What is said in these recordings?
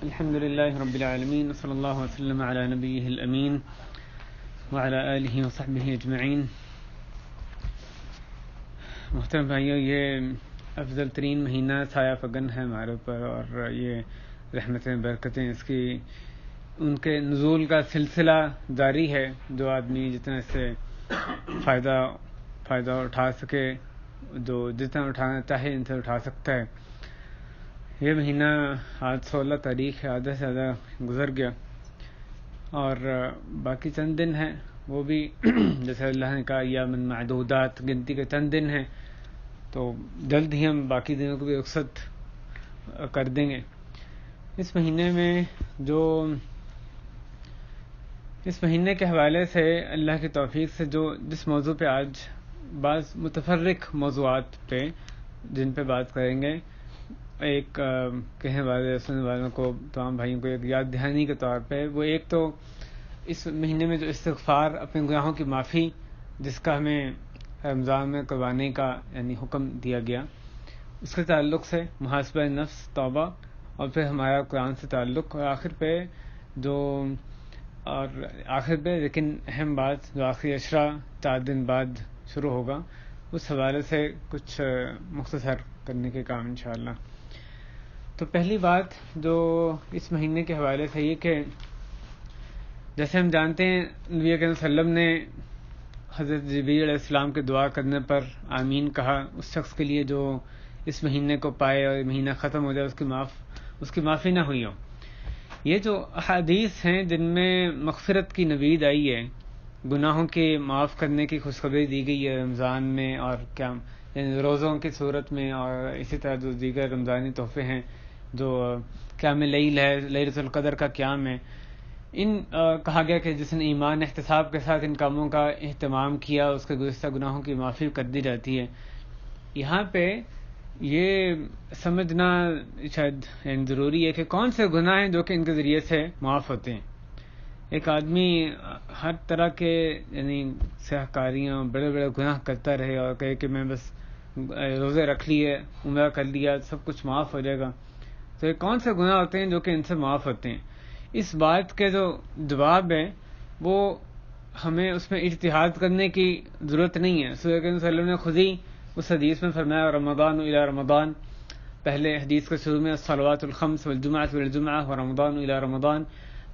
الحمد لله رب العالمين صلی اللہ وسلم علی نبیہ الامین وعلی آلہ وصحبہ اجمعین. محترم بھائیو، یہ افضل ترین مہینہ سایہ فگن ہے ہمارے اوپر، اور یہ رحمتیں برکتیں اس کی ان کے نزول کا سلسلہ جاری ہے. جو آدمی جتنا اس سے فائدہ اٹھا سکے، جو جتنا اٹھانا چاہے ان سے اٹھا سکتا ہے. یہ مہینہ آج 16 تاریخ ہے، آدھے سے زیادہ گزر گیا، اور باقی چند دن ہیں وہ بھی جیسے اللہ نے کہا ایامن معدودات، گنتی کے چند دن ہیں، تو جلد ہی ہم باقی دنوں کو بھی رخصت کر دیں گے. اس مہینے کے حوالے سے اللہ کی توفیق سے جس موضوع پہ آج بعض متفرق موضوعات پہ جن پہ بات کریں گے، ایک کہنے والے سننے والوں کو، تمام بھائیوں کو ایک یاد دہانی کے طور پہ، وہ ایک تو اس مہینے میں جو استغفار، اپنے گناہوں کی معافی جس کا ہمیں رمضان میں کروانے کا حکم دیا گیا، اس کے تعلق سے محاسبہ نفس، توبہ، اور پھر ہمارا قرآن سے تعلق، اور آخر پہ لیکن اہم بات جو آخری عشرہ 4 دن بعد شروع ہوگا، اس حوالے سے کچھ مختصر کرنے کے کام انشاءاللہ. تو پہلی بات جو اس مہینے کے حوالے سے یہ کہ جیسے ہم جانتے ہیں نبی اکرم صلی اللہ علیہ وسلم نے حضرت جبریل علیہ السلام کے دعا کرنے پر آمین کہا اس شخص کے لیے جو اس مہینے کو پائے اور مہینہ ختم ہو جائے، اس کی معافی نہ ہوئی ہو. یہ جو احادیث ہیں جن میں مغفرت کی نوید آئی ہے، گناہوں کے معاف کرنے کی خوشخبری دی گئی ہے رمضان میں، اور کیا روزوں کی صورت میں، اور اسی طرح جو دیگر رمضانی تحفے ہیں، جو قیام لیل ہے، لیلۃ القدر کا قیام ہے، کہا گیا کہ جس نے ایمان احتساب کے ساتھ ان کاموں کا اہتمام کیا، اس کے گزشتہ گناہوں کی معافی کر دی جاتی ہے. یہاں پہ یہ سمجھنا شاید ضروری ہے کہ کون سے گناہ ہیں جو کہ ان کے ذریعے سے معاف ہوتے ہیں. ایک آدمی ہر طرح کے سیاہ کاریاں، بڑے بڑے گناہ کرتا رہے اور کہے کہ میں بس روزے رکھ لیے، عمرہ کر لیا، سب کچھ معاف ہو جائے گا. تو یہ کون سے گناہ ہوتے ہیں جو کہ ان سے معاف ہوتے ہیں؟ اس بات کے جو جواب ہے وہ ہمیں اس میں اجتہاد کرنے کی ضرورت نہیں ہے. رسول اکرم صلی اللہ علیہ وسلم نے خود ہی اس حدیث میں فرمایا رمضان الی رمضان، پہلے حدیث کے شروع میں الصلوات الخمس والجمعۃ والجمعۃ ورمضان الی رمضان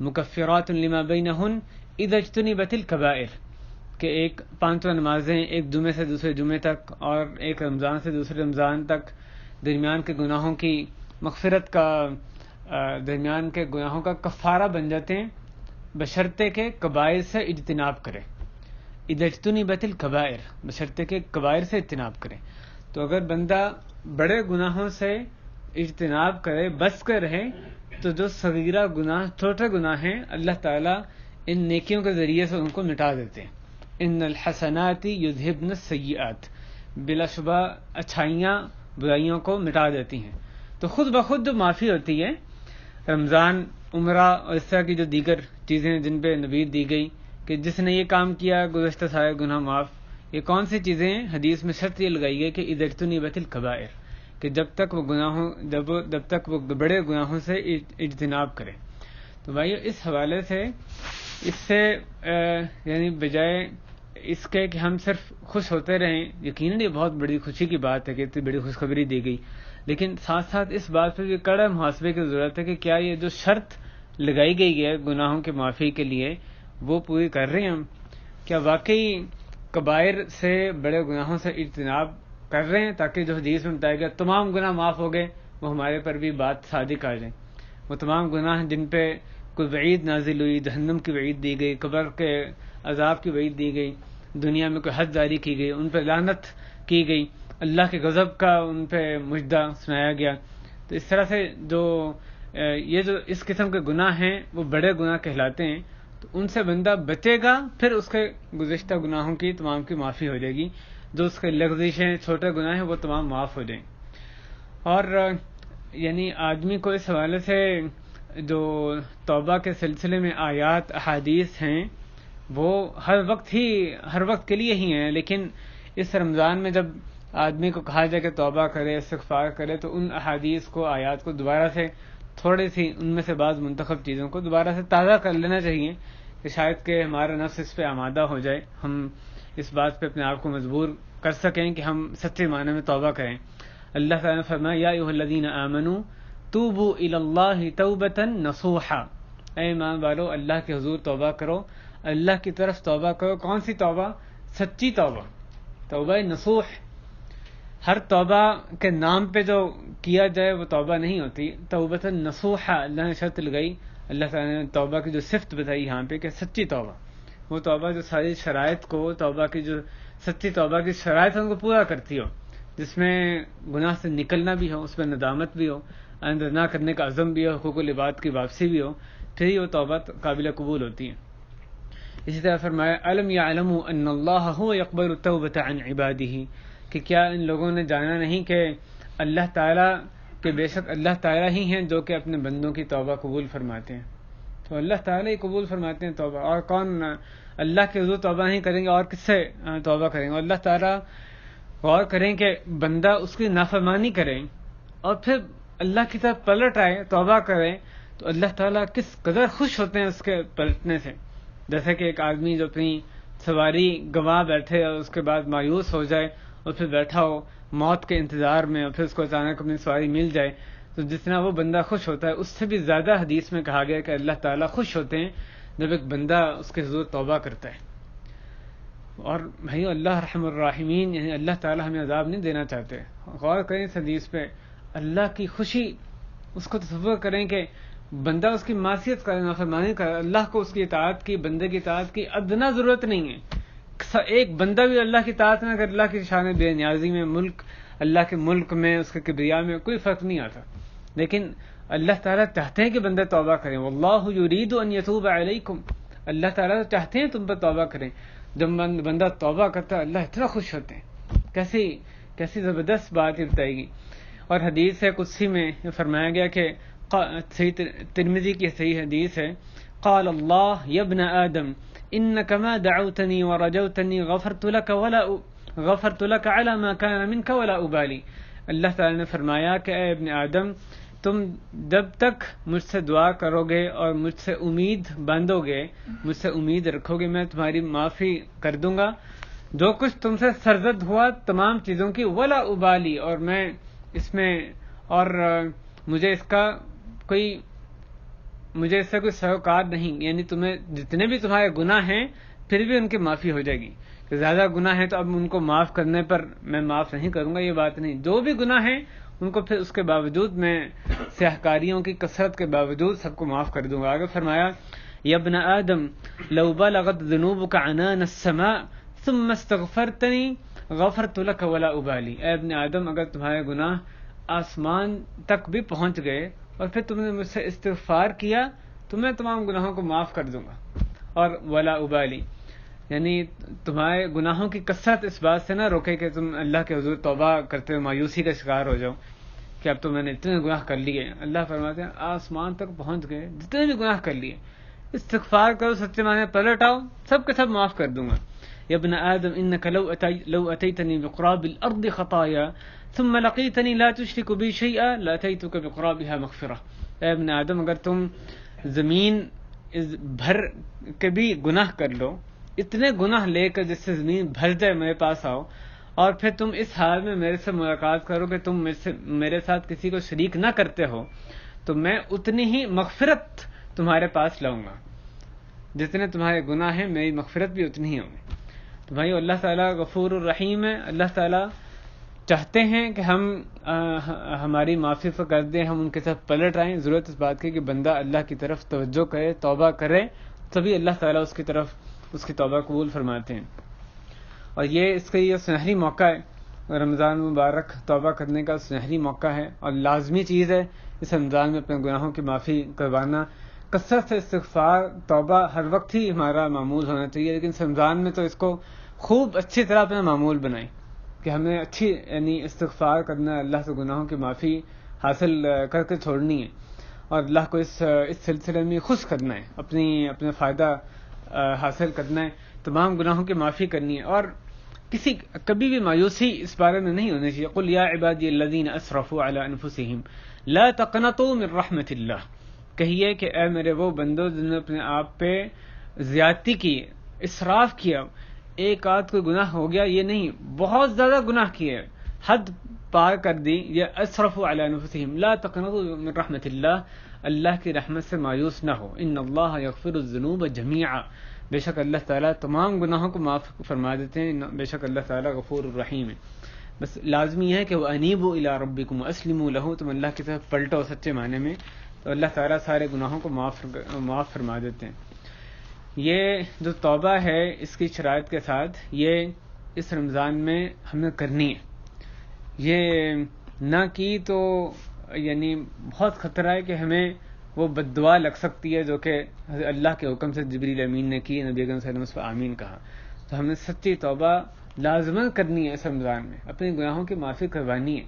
مکفرات لما بینہن اذا اجتنبت الکبائر، کہ 5 نمازیں ایک جمعے سے دوسرے جمعے تک اور ایک رمضان سے دوسرے رمضان تک درمیان کے گناہوں کی مغفرت کا، درمیان کے گناہوں کا کفارہ بن جاتے ہیں، بشرطے کے کبائر سے اجتناب کرے. اذا اجتنبت الکبائر، بشرطے کے کبائر سے اجتناب کرے. تو اگر بندہ بڑے گناہوں سے اجتناب کرے، بچ کر رہے، تو جو صغیرہ گناہ، چھوٹے گناہ ہیں، اللہ تعالیٰ ان نیکیوں کے ذریعے سے ان کو مٹا دیتے ہیں. ان الحسنات یذہبن السیئات، بلا شبہ اچھائیاں برائیوں کو مٹا دیتی ہیں. تو خود بخود جو معافی ہوتی ہے، رمضان، عمرہ اور اس طرح کی جو دیگر چیزیں جن پہ نوید دی گئی کہ جس نے یہ کام کیا گزشتہ سارے گناہ معاف، یہ کون سی چیزیں ہیں؟ حدیث میں شرط یہ لگائی گئی کہ اذا اجتنبت الکبائر، کہ جب تک وہ بڑے گناہوں سے اجتناب کرے. تو بھائیو اس حوالے سے اس سے بجائے اس کے کہ ہم صرف خوش ہوتے رہیں، یقیناً یہ بہت بڑی خوشی کی بات ہے کہ اتنی بڑی خوشخبری دی گئی، لیکن ساتھ ساتھ اس بات پہ بھی کڑا محاسبے کی ضرورت ہے کہ کیا یہ جو شرط لگائی گئی ہے گناہوں کی معافی کے لیے وہ پوری کر رہے ہیں ہم؟ کیا واقعی کبائر سے، بڑے گناہوں سے اجتناب کر رہے ہیں تاکہ جو حدیث میں بتایا گیا تمام گناہ معاف ہو گئے، وہ ہمارے پر بھی بات صادق آ جائے؟ وہ تمام گناہ جن پہ کوئی وعید نازل ہوئی، جہنم کی وعید دی گئی، قبر کے عذاب کی وعید دی گئی، دنیا میں کوئی حد جاری کی گئی، ان پہ لعنت کی گئی، اللہ کے غضب کا ان پہ مژدہ سنایا گیا. تو اس طرح سے یہ جو اس قسم کے گناہ ہیں وہ بڑے گناہ کہلاتے ہیں. تو ان سے بندہ بچے گا، پھر اس کے گزشتہ گناہوں کی تمام کی معافی ہو جائے گی. جو اس کے لغزشیں، چھوٹے گناہ ہیں، وہ تمام معاف ہو جائیں. اور آدمی کو اس حوالے سے جو توبہ کے سلسلے میں آیات، احادیث ہیں، وہ ہر وقت کے لیے ہی ہیں، لیکن اس رمضان میں جب آدمی کو کہا جائے کہ توبہ کرے، استغفار کرے، تو ان احادیث کو، آیات کو دوبارہ سے تھوڑی سی ان میں سے بعض منتخب چیزوں کو دوبارہ سے تازہ کر لینا چاہیے کہ شاید کہ ہمارا نفس اس پہ آمادہ ہو جائے، ہم اس بات پہ اپنے آپ کو مجبور کر سکیں کہ ہم سچے معنی میں توبہ کریں۔ اللہ تعالیٰ نے فرمایا یا ایھا الذین آمنوا توبوا الی اللہ توبۃ نصوحا، اے ایمان والو اللہ کے حضور توبہ کرو، اللہ کی طرف توبہ کرو۔ کون سی توبہ؟ سچی توبہ، توبہ نصوح۔ ہر توبہ کے نام پہ جو کیا جائے وہ توبہ نہیں ہوتی، توبۃ نصوحا اللہ نے شرط لگائی، اللہ تعالیٰ نے توبہ کی جو صفت بتائی یہاں پہ کہ سچی توبہ، وہ توبہ جو ساری شرائط کو، توبہ کی جو سچی توبہ کی شرائط ان کو پورا کرتی ہو، جس میں گناہ سے نکلنا بھی ہو، اس میں ندامت بھی ہو، آئندہ نہ کرنے کا عزم بھی ہو، حقوق العباد کی واپسی بھی ہو، پھر ہی وہ توبہ قابل قبول ہوتی ہے۔ اسی طرح فرمایا الم یعلموا ان اللہ هو يقبل التوبۃ عن عباده، کہ کیا ان لوگوں نے جانا نہیں کہ اللہ تعالیٰ کہ بے شک اللہ تعالیٰ ہی ہیں جو کہ اپنے بندوں کی توبہ قبول فرماتے ہیں۔ تو اللہ تعالیٰ ہی قبول فرماتے ہیں توبہ، اور کون اللہ کے حضور توبہ نہیں کریں گے اور کس سے توبہ کریں گے؟ اللہ تعالیٰ غور کریں کہ بندہ اس کی نافرمانی کرے اور پھر اللہ کی طرف پلٹ آئے، توبہ کرے، تو اللہ تعالیٰ کس قدر خوش ہوتے ہیں اس کے پلٹنے سے۔ جیسے کہ ایک آدمی جو اپنی سواری گنوا بیٹھے اور اس کے بعد مایوس ہو جائے اور پھر بیٹھا ہو موت کے انتظار میں، اور پھر اس کو اچانک اپنی سواری مل جائے، تو جتنا وہ بندہ خوش ہوتا ہے اس سے بھی زیادہ حدیث میں کہا گیا کہ اللہ تعالیٰ خوش ہوتے ہیں جب ایک بندہ اس کے حضور توبہ کرتا ہے۔ اور بھائی اللہ رحم الراحمین، یعنی اللہ تعالیٰ ہمیں عذاب نہیں دینا چاہتے۔ غور کریں اس حدیث پہ، اللہ کی خوشی، اس کو تصور کریں کہ بندہ اس کی معصیت کرے، نافرمانی کرے، اللہ کو اس کی اطاعت کی، بندے کی اطاعت کی ادنا ضرورت نہیں ہے۔ ایک بندہ بھی اللہ کی اطاعت میں اگر اللہ کی شان بے نیازی میں، ملک اللہ کے ملک میں، اس کے کبریا میں کوئی فرق نہیں آتا، لیکن اللہ تعالیٰ چاہتے ہیں کہ بندے توبہ کریں۔ واللہ یرید ان یتوب علیکم، اللہ تعالیٰ چاہتے ہیں تم پر توبہ کریں۔ جب بندہ توبہ کرتا ہے اللہ اتنا خوش ہوتے ہیں۔ کیسی زبردست بات یہ بتائی گئی۔ اور حدیث ہے قدسی میں فرمایا گیا کہ ترمذی کی صحیح حدیث ہے، قال اللہ یا ابن آدم انک ما دعوتنی ورجوتنی غفرت لک علی ما کان منک ولا ابالی۔ اللہ تعالی نے فرمایا کہ اے ابن آدم، تم جب تک مجھ سے دعا کرو گے اور مجھ سے امید باندھو گے، مجھ سے امید رکھو گے، میں تمہاری معافی کر دوں گا جو کچھ تم سے سرزد ہوا تمام چیزوں کی، ولا ابالی، اور میں اس میں اور مجھے اس سے کوئی سروکار نہیں، یعنی تمہیں جتنے بھی تمہارے گناہ ہیں پھر بھی ان کی معافی ہو جائے گی۔ کہ زیادہ گناہ ہیں تو اب ان کو معاف کرنے پر میں معاف نہیں کروں گا، یہ بات نہیں، جو بھی گناہ ہیں ان کو پھر اس کے باوجود میں سیاہکاریوں کی کثرت کے باوجود سب کو معاف کر دوں گا۔ آگے فرمایا یا ابن آدم لو بلغت ذنوبک عنان السماء ثم استغفرتنی غفرت لک ولا ابالی، اے ابن آدم اگر تمہارے گناہ آسمان تک بھی پہنچ گئے اور پھر تم نے مجھ سے استغفار کیا تو میں تمام گناہوں کو معاف کر دوں گا، اور ولا ابالی، یعنی تمہارے گناہوں کی کثرت اس بات سے نہ روکے کہ تم اللہ کے حضور توبہ کرتے ہوئے مایوسی کا شکار ہو جاؤ کہ اب تو میں نے اتنے گناہ کر لیے۔ اللہ فرماتے ہیں آسمان تک پہنچ گئے، جتنے بھی گناہ کر لیے استغفار کرو، سچے معنی پلٹ آؤ، سب کے سب معاف کر دوں گا۔ یا ابن آدم انک لو اتیتنی بقراب الارض خطایا ثم لقیتنی لا تشرک بی شیئا لاتیتک بقرابها مغفرہ، اے ابن آدم اگر تم زمین بھر کے بھی گناہ کر لو، اتنے گناہ لے کر جس سے زمین بھر جائے میرے پاس آؤ، اور پھر تم اس حال میں میرے سے ملاقات کرو کہ تم میرے ساتھ کسی کو شریک نہ کرتے ہو، تو میں اتنی ہی مغفرت تمہارے پاس لاؤں گا، جتنے تمہارے گناہ ہیں میری مغفرت بھی اتنی ہی ہوگی۔ تو بھائی اللہ تعالیٰ غفور الرحیم ہے، اللہ تعالیٰ چاہتے ہیں کہ ہم ہماری معافی کو کر دیں، ہم ان کے ساتھ پلٹ آئیں۔ ضرورت اس بات کی کہ بندہ اللہ کی طرف توجہ کرے، توبہ کرے، تبھی اللہ تعالیٰ اس کی طرف اس کی توبہ قبول فرماتے ہیں۔ اور یہ اس کا یہ سنہری موقع ہے، رمضان مبارک توبہ کرنے کا سنہری موقع ہے اور لازمی چیز ہے اس رمضان میں اپنے گناہوں کی معافی کروانا۔ کثرت سے استغفار توبہ ہر وقت ہی ہمارا معمول ہونا چاہیے، لیکن رمضان میں تو اس کو خوب اچھی طرح اپنا معمول بنائیں کہ ہمیں اچھی یعنی استغفار کرنا، اللہ سے گناہوں کی معافی حاصل کر کے چھوڑنی ہے، اور اللہ کو اس سلسلے میں خوش کرنا ہے، اپنا فائدہ حاصل کرنا ہے، تمام گناہوں کی معافی کرنی ہے۔ اور کبھی بھی مایوسی اس بارے میں نہیں ہونی چاہیے. قل یا عبادی الذین اسرفوا علی انفسہم لا تقنطوا من رحمت اللہ. کہیے کہ اے میرے وہ بندو جنہوں نے اپنے آپ پہ زیادتی کی, اسراف کیا, ایک آدھ کوئی گناہ ہو گیا یہ نہیں, بہت زیادہ گناہ کیے, حد پار کر دی. یہ اسرفوا علی انفسہم لا تقنطوا من رحمت اللہ, اللہ کی رحمت سے مایوس نہ ہو. ان اللہ یغفر الذنوب جميعا, بے شک اللہ تعالیٰ تمام گناہوں کو معاف فرما دیتے ہیں. بے شک اللہ تعالیٰ غفور الرحیم ہے. بس لازمی ہے کہ وہ انیبوا الی ربکم واسلموا لہ, تم اللہ کی طرف پلٹو سچے معنی میں, تو اللہ تعالیٰ سارے گناہوں کو معاف فرما دیتے ہیں. یہ جو توبہ ہے اس کی شرائط کے ساتھ یہ اس رمضان میں ہم نے کرنی ہے. یہ نہ کی تو یعنی بہت خطرہ ہے کہ ہمیں وہ بد دعا لگ سکتی ہے جو کہ اللہ کے حکم سے جبریل امین نے کی, نبی اکرم صلی اللہ علیہ وسلم اس پر آمین کہا. تو ہم نے سچی توبہ لازماً کرنی ہے اس رمضان میں, اپنے گناہوں کی معافی کروانی ہے.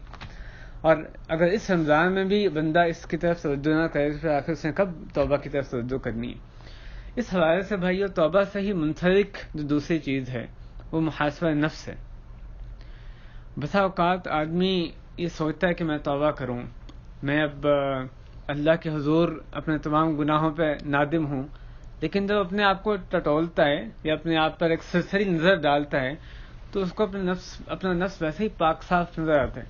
اور اگر اس رمضان میں بھی بندہ اس کی طرف توجہ نہ کرے تو پھر آخر اس نے کب توبہ کی طرف توجہ کرنی ہے. اس حوالے سے بھائیو توبہ سے ہی منسلک جو دوسری چیز ہے وہ محاسبہ نفس ہے. بسا اوقات آدمی یہ سوچتا ہے کہ میں توبہ کروں, میں اب اللہ کے حضور اپنے تمام گناہوں پہ نادم ہوں, لیکن جب اپنے آپ کو ٹٹولتا ہے یا اپنے آپ پر ایک سرسری نظر ڈالتا ہے تو اس کو اپنا نفس ویسے ہی پاک صاف نظر آتا ہے.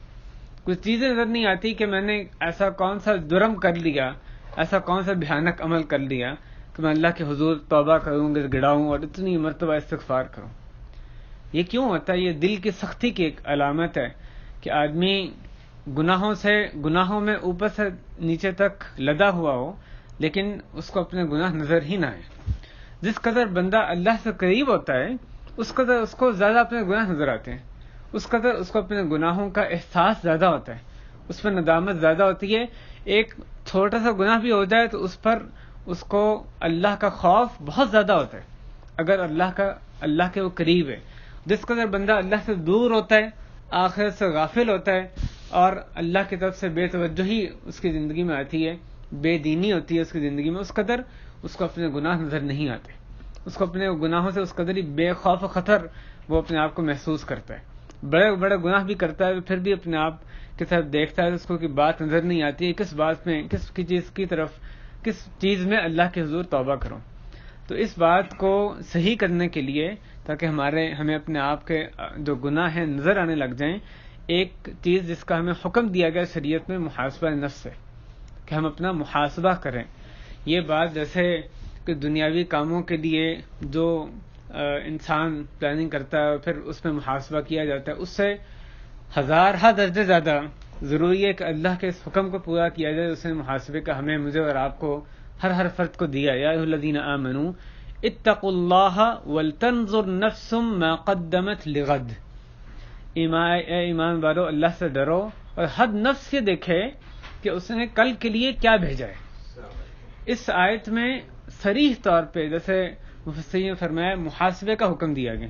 کچھ چیزیں نظر نہیں آتی کہ میں نے ایسا کون سا جرم کر لیا, ایسا کون سا بھیانک عمل کر لیا کہ میں اللہ کے حضور توبہ کروں, گڑ گڑاؤں اور اتنی مرتبہ استغفار کروں. یہ کیوں ہوتا ہے؟ یہ دل کی سختی کی ایک علامت ہے کہ آدمی گناہوں میں اوپر سے نیچے تک لدا ہوا ہو لیکن اس کو اپنے گناہ نظر ہی نہ آئے. جس قدر بندہ اللہ سے قریب ہوتا ہے اس قدر اس کو زیادہ اپنے گناہ نظر آتے ہیں, اس قدر اس کو اپنے گناہوں کا احساس زیادہ ہوتا ہے, اس پر ندامت زیادہ ہوتی ہے. ایک چھوٹا سا گناہ بھی ہو جائے تو اس پر اس کو اللہ کا خوف بہت زیادہ ہوتا ہے اگر اللہ کے وہ قریب ہے. جس قدر بندہ اللہ سے دور ہوتا ہے, آخرت سے غافل ہوتا ہے اور اللہ کی طرف سے بے توجہی اس کی زندگی میں آتی ہے, بے دینی ہوتی ہے اس کی زندگی میں, اس قدر اس کو اپنے گناہ نظر نہیں آتے. اس کو اپنے گناہوں سے اس قدر ہی بے خوف و خطر وہ اپنے آپ کو محسوس کرتا ہے. بڑے بڑے گناہ بھی کرتا ہے پھر بھی اپنے آپ کی طرف دیکھتا ہے تو اس کو کی بات نظر نہیں آتی ہے کس بات میں, کس چیز میں اللہ کے حضور توبہ کروں. تو اس بات کو صحیح کرنے کے لیے تاکہ ہمیں اپنے آپ کے جو گناہ ہیں نظر آنے لگ جائیں, ایک چیز جس کا ہمیں حکم دیا گیا شریعت میں محاسبہ نفس ہے کہ ہم اپنا محاسبہ کریں. یہ بات جیسے کہ دنیاوی کاموں کے لیے جو انسان پلاننگ کرتا ہے اور پھر اس میں محاسبہ کیا جاتا ہے, اس سے ہزارہ درجے زیادہ ضروری ہے کہ اللہ کے اس حکم کو پورا کیا جائے. اس نے محاسبے کا مجھے اور آپ کو ہر فرد کو دیا. یا ایھا الذین آمنوا اتقوا اللہ ولتنظر نفس ما قدمت لغد, اے ایمان والو اللہ سے ڈرو اور ہر نفس یہ دیکھے کہ اس نے کل کے لیے کیا بھیجا ہے. اس آیت میں صریح طور پہ جیسے مفسرین نے فرمایا محاسبے کا حکم دیا گیا.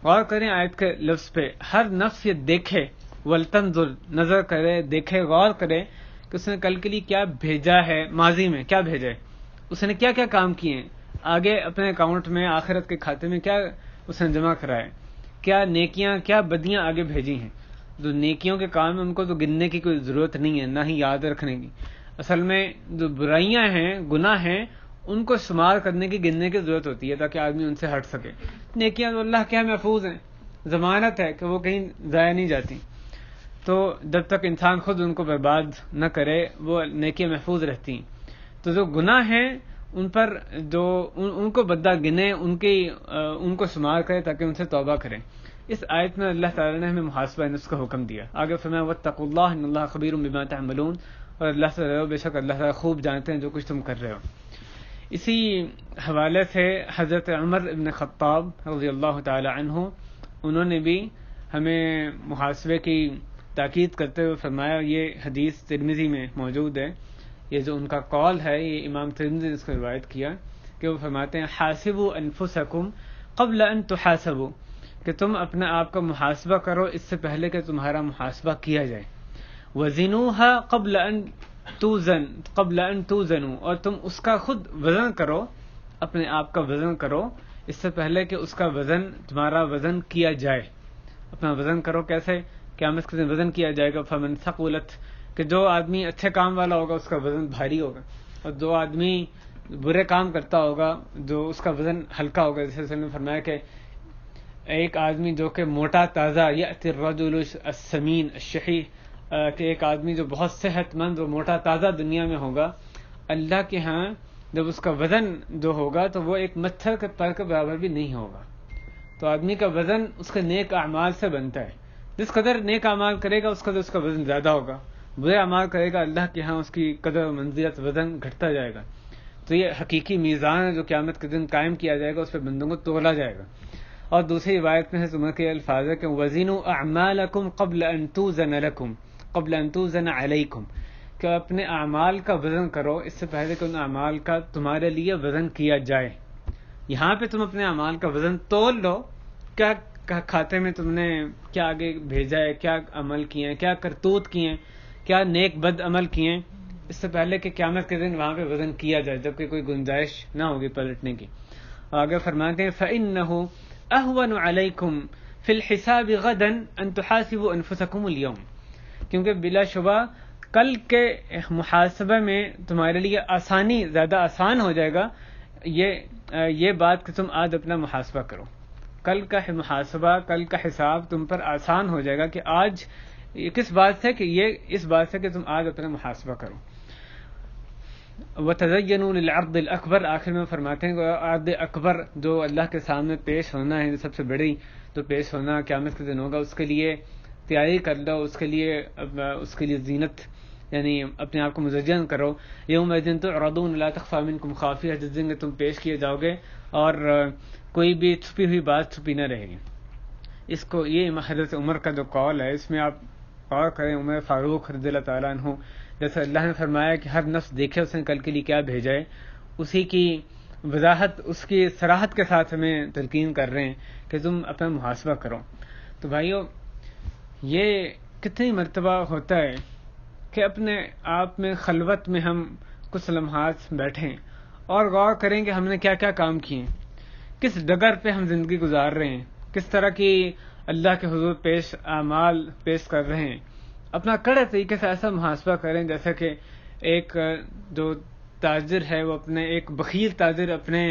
غور کریں آیت کے لفظ پہ, ہر نفس یہ دیکھے, ولتنظر نظر کرے, دیکھے, غور کرے کہ اس نے کل کے لیے کیا بھیجا ہے, ماضی میں کیا بھیجا ہے, اس نے کیا کیا کام کیے ہیں, آگے اپنے اکاؤنٹ میں آخرت کے کھاتے میں کیا اس نے جمع کرایا, کیا نیکیاں کیا بدیاں آگے بھیجی ہیں. جو نیکیوں کے کام ہیں ان کو تو گننے کی کوئی ضرورت نہیں ہے, نہ ہی یاد رکھنے کی. اصل میں جو برائیاں ہیں, گناہ ہیں, ان کو شمار کرنے کی, گننے کی ضرورت ہوتی ہے تاکہ آدمی ان سے ہٹ سکے. نیکیاں تو اللہ کے محفوظ ہیں, ضمانت ہے کہ وہ کہیں ضائع نہیں جاتی. تو جب تک انسان خود ان کو برباد نہ کرے وہ نیکیاں محفوظ رہتی ہیں. تو جو گناہ ہیں ان پر ان کو بدہ گنے, ان کو شمار کرے تاکہ ان سے توبہ کریں. اس آیت میں اللہ تعالیٰ نے ہمیں محاسبہ نفس کا حکم دیا. آگے فرمایا واتقوا اللہ ان اللہ خبیر بما تعملون, اور اللہ سے ڈرو, بے شک اللہ تعالیٰ خوب جانتے ہیں جو کچھ تم کر رہے ہو. اسی حوالے سے حضرت عمر ابن خطاب رضی اللہ تعالی عنہ, انہوں نے بھی ہمیں محاسبے کی تاکید کرتے ہوئے فرمایا. یہ حدیث ترمذی میں موجود ہے. یہ جو ان کا قول ہے یہ امام ترمذی نے اس کو روایت کیا کہ وہ فرماتے ہیں حاسبوا انفسکم قبل ان تحاسبوا, کہ تم اپنے آپ کا محاسبہ کرو اس سے پہلے کہ تمہارا محاسبہ کیا جائے. وزنوها قبل ان توزنوا, اور تم اس کا خود وزن کرو, اپنے آپ کا وزن کرو اس سے پہلے کہ اس کا وزن تمہارا وزن کیا جائے. اپنا وزن کرو. کیسے؟ قیامت کے دن وزن کیا جائے گا. فمن ثقلت، کہ جو آدمی اچھے کام والا ہوگا اس کا وزن بھاری ہوگا، اور جو آدمی برے کام کرتا ہوگا جو اس کا وزن ہلکا ہوگا. جیسے رسول نے فرمایا کہ ایک آدمی جو کہ موٹا تازہ، یأتی الرجل السمین الشحیح، کہ ایک آدمی جو بہت صحت مند و موٹا تازہ دنیا میں ہوگا، اللہ کے ہاں جب اس کا وزن جو ہوگا تو وہ ایک مچھر کے پر کے برابر بھی نہیں ہوگا. تو آدمی کا وزن اس کے نیک اعمال سے بنتا ہے. جس قدر نیک اعمال کرے گا اس قدر اس کا وزن زیادہ ہوگا. برے اعمال کرے گا اللہ کے ہاں اس کی قدر و منزلت وزن گھٹتا جائے گا. تو یہ حقیقی میزان ہے جو قیامت کے دن قائم کیا جائے گا، اس پہ بندوں کو تولا جائے گا. اور دوسری روایت میں ہے عمر کے الفاظ ہے کہ وزنوا اعمالکم قبل ان توزن لکم قبل ان توزن علیکم، کہ اپنے اعمال کا وزن کرو اس سے پہلے کہ ان اعمال کا تمہارے لیے وزن کیا جائے. یہاں پہ تم اپنے اعمال کا وزن تول لو، کیا کھاتے میں تم نے کیا آگے بھیجا ہے، کیا عمل کیے ہیں، کیا کرتوت کیے ہیں، کیا نیک بد عمل کیے ہیں، اس سے پہلے کہ قیامت کے دن وہاں پہ وزن کیا جائے، جبکہ کوئی گنجائش نہ ہوگی پلٹنے کی. اور آگے فرماتے ہیں فَإِنَّهُ أَهْوَنُ عَلَيْكُمْ فِي الْحِسَابِ غَدًا أَن تُحَاسِبُوا أَنفُسَكُمُ الْيَوْمَ، کیونکہ بلا شبہ کل کے محاسبہ میں تمہارے لیے آسانی، زیادہ آسان ہو جائے گا یہ بات کہ تم آج اپنا محاسبہ کرو. کل کا محاسبہ، کل کا حساب تم پر آسان ہو جائے گا کہ آج یہ کس بات سے، کہ یہ اس بات سے کہ تم آج اپنا محاسبہ کرو. وَتَزَيَّنُوا لِلْعَرْضِ الْأَكْبَرِ، آخر میں فرماتے ہیں کہ عرض اکبر جو اللہ کے سامنے پیش ہونا ہے، سب سے بڑی جو پیش ہونا قیامت کے دن ہوگا، اس کے لیے تیاری کر لو، اس کے لیے زینت، یعنی اپنے آپ کو مزین کرو. یومئذ تعرضون لا تخفی منکم خافیہ، جس دن تم پیش کیے جاؤ گے اور کوئی بھی چھپی ہوئی بات چھپی نہ رہے گی. اس کو یہ حضرت عمر کا جو قول ہے اس میں آپ غور کریں. عمر فاروق رضی اللہ تعالیٰ عنہ، جیسے اللہ نے فرمایا کہ ہر نفس دیکھے اس نے کل کے لیے کیا بھیجا ہے، اسی کی وضاحت، اس کی صراحت کے ساتھ ہمیں تلقین کر رہے ہیں کہ تم اپنا محاسبہ کرو. تو بھائیو، یہ کتنی مرتبہ ہوتا ہے کہ اپنے آپ میں خلوت میں ہم کچھ لمحات بیٹھیں اور غور کریں کہ ہم نے کیا کیا کام کیے، کس ڈگر پہ ہم زندگی گزار رہے ہیں، کس طرح کی اللہ کے حضور اعمال پیش کر رہے ہیں. اپنا کڑے طریقے سے ایسا محاسبہ کریں جیسا کہ ایک جو تاجر ہے وہ اپنے، ایک بخیل تاجر اپنے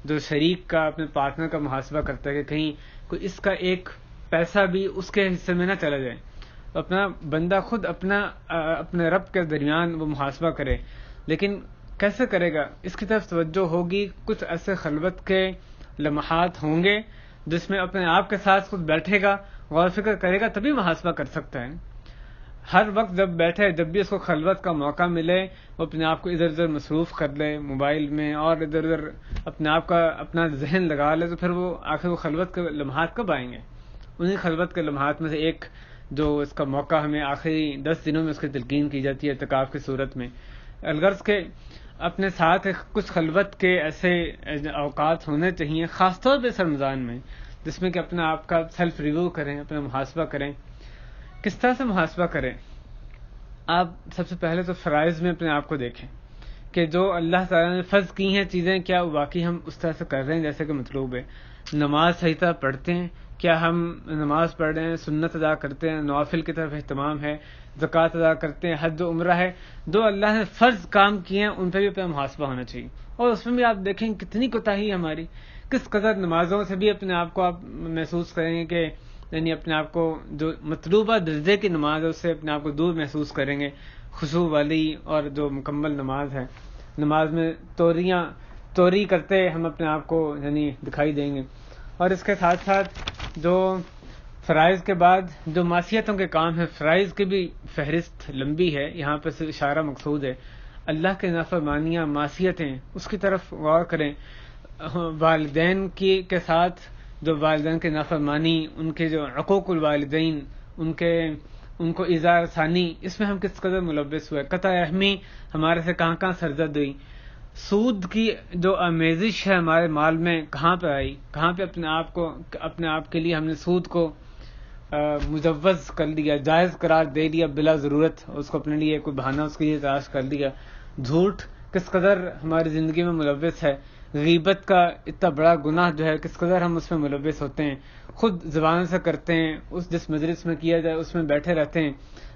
جو شریک کا، اپنے پارٹنر کا محاسبہ کرتا ہے کہ کہیں کوئی اس کا ایک پیسہ بھی اس کے حصے میں نہ چلا جائے. اپنا بندہ خود اپنے رب کے درمیان وہ محاسبہ کرے، لیکن کیسے کرے گا؟ اس کی طرف توجہ ہوگی. کچھ ایسے خلوت کے لمحات ہوں گے جس میں اپنے آپ کے ساتھ خود بیٹھے گا، غور فکر کرے گا، تبھی محاسبہ کر سکتا ہے. ہر وقت جب بیٹھے، جب بھی اس کو خلوت کا موقع ملے، وہ اپنے آپ کو ادھر ادھر مصروف کر لے موبائل میں اور ادھر ادھر اپنے آپ کا اپنا ذہن لگا لے، تو پھر وہ آخر وہ خلوت کے لمحات کب آئیں گے؟ انہی خلوت کے لمحات میں سے ایک جو اس کا موقع ہمیں آخری 10 دنوں میں اس کی تلقین کی جاتی ہے اعتکاف کی صورت میں. الغرض کے اپنے ساتھ کچھ خلوت کے ایسے اوقات ہونے چاہیے، خاص طور پہ رمضان میں، جس میں کہ اپنا آپ کا سیلف ریویو کریں، اپنا محاسبہ کریں. کس طرح سے محاسبہ کریں؟ آپ سب سے پہلے تو فرائض میں اپنے آپ کو دیکھیں کہ جو اللہ تعالیٰ نے فرض کی ہیں چیزیں، کیا واقعی ہم اس طرح سے کر رہے ہیں جیسے کہ مطلوب ہے. نماز صحیح طرح پڑھتے ہیں، کیا ہم نماز پڑھ رہے ہیں، سنت ادا کرتے ہیں، نوافل کی طرف اہتمام ہے، زکوٰۃ ادا کرتے ہیں، حج و عمرہ ہے. جو اللہ نے فرض کام کیے ہیں ان پہ بھی اپنا محاسبہ ہونا چاہیے. اور اس میں بھی آپ دیکھیں کتنی کوتاہی ہماری، کس قدر نمازوں سے بھی اپنے آپ کو آپ محسوس کریں گے کہ یعنی اپنے آپ کو جو مطلوبہ درجے کی نماز ہے اس سے اپنے آپ کو دور محسوس کریں گے. خشوع والی اور جو مکمل نماز ہے، نماز میں توری کرتے ہم اپنے آپ کو یعنی دکھائی دیں گے. اور اس کے ساتھ ساتھ جو فرائض کے بعد جو معصیتوں کے کام ہیں، فرائض کی بھی فہرست لمبی ہے، یہاں پہ صرف اشارہ مقصود ہے. اللہ کے نافرمانیاں، معصیتیں، اس کی طرف غور کریں. والدین کے ساتھ جو والدین کی نافرمانی، ان کے جو عقوق الوالدین، ان کو ایذا رسانی، اس میں ہم کس قدر ملوث ہوئے. قطع رحمی ہمارے سے کہاں کہاں سرزد ہوئی. سود کی جو آمیزش ہے ہمارے مال میں کہاں پہ آئی، کہاں پہ اپنے آپ کے لیے ہم نے سود کو مجوز کر لیا، جائز قرار دے لیا بلا ضرورت، اس کو اپنے لیے کوئی بہانہ اس کے لیے تلاش کر لیا. جھوٹ کس قدر ہماری زندگی میں ملوث ہے. غیبت کا اتنا بڑا گناہ جو ہے کس قدر ہم اس میں ملوث ہوتے ہیں، خود زبان سے کرتے ہیں، اس جس مجلس میں کیا جائے اس میں بیٹھے رہتے ہیں.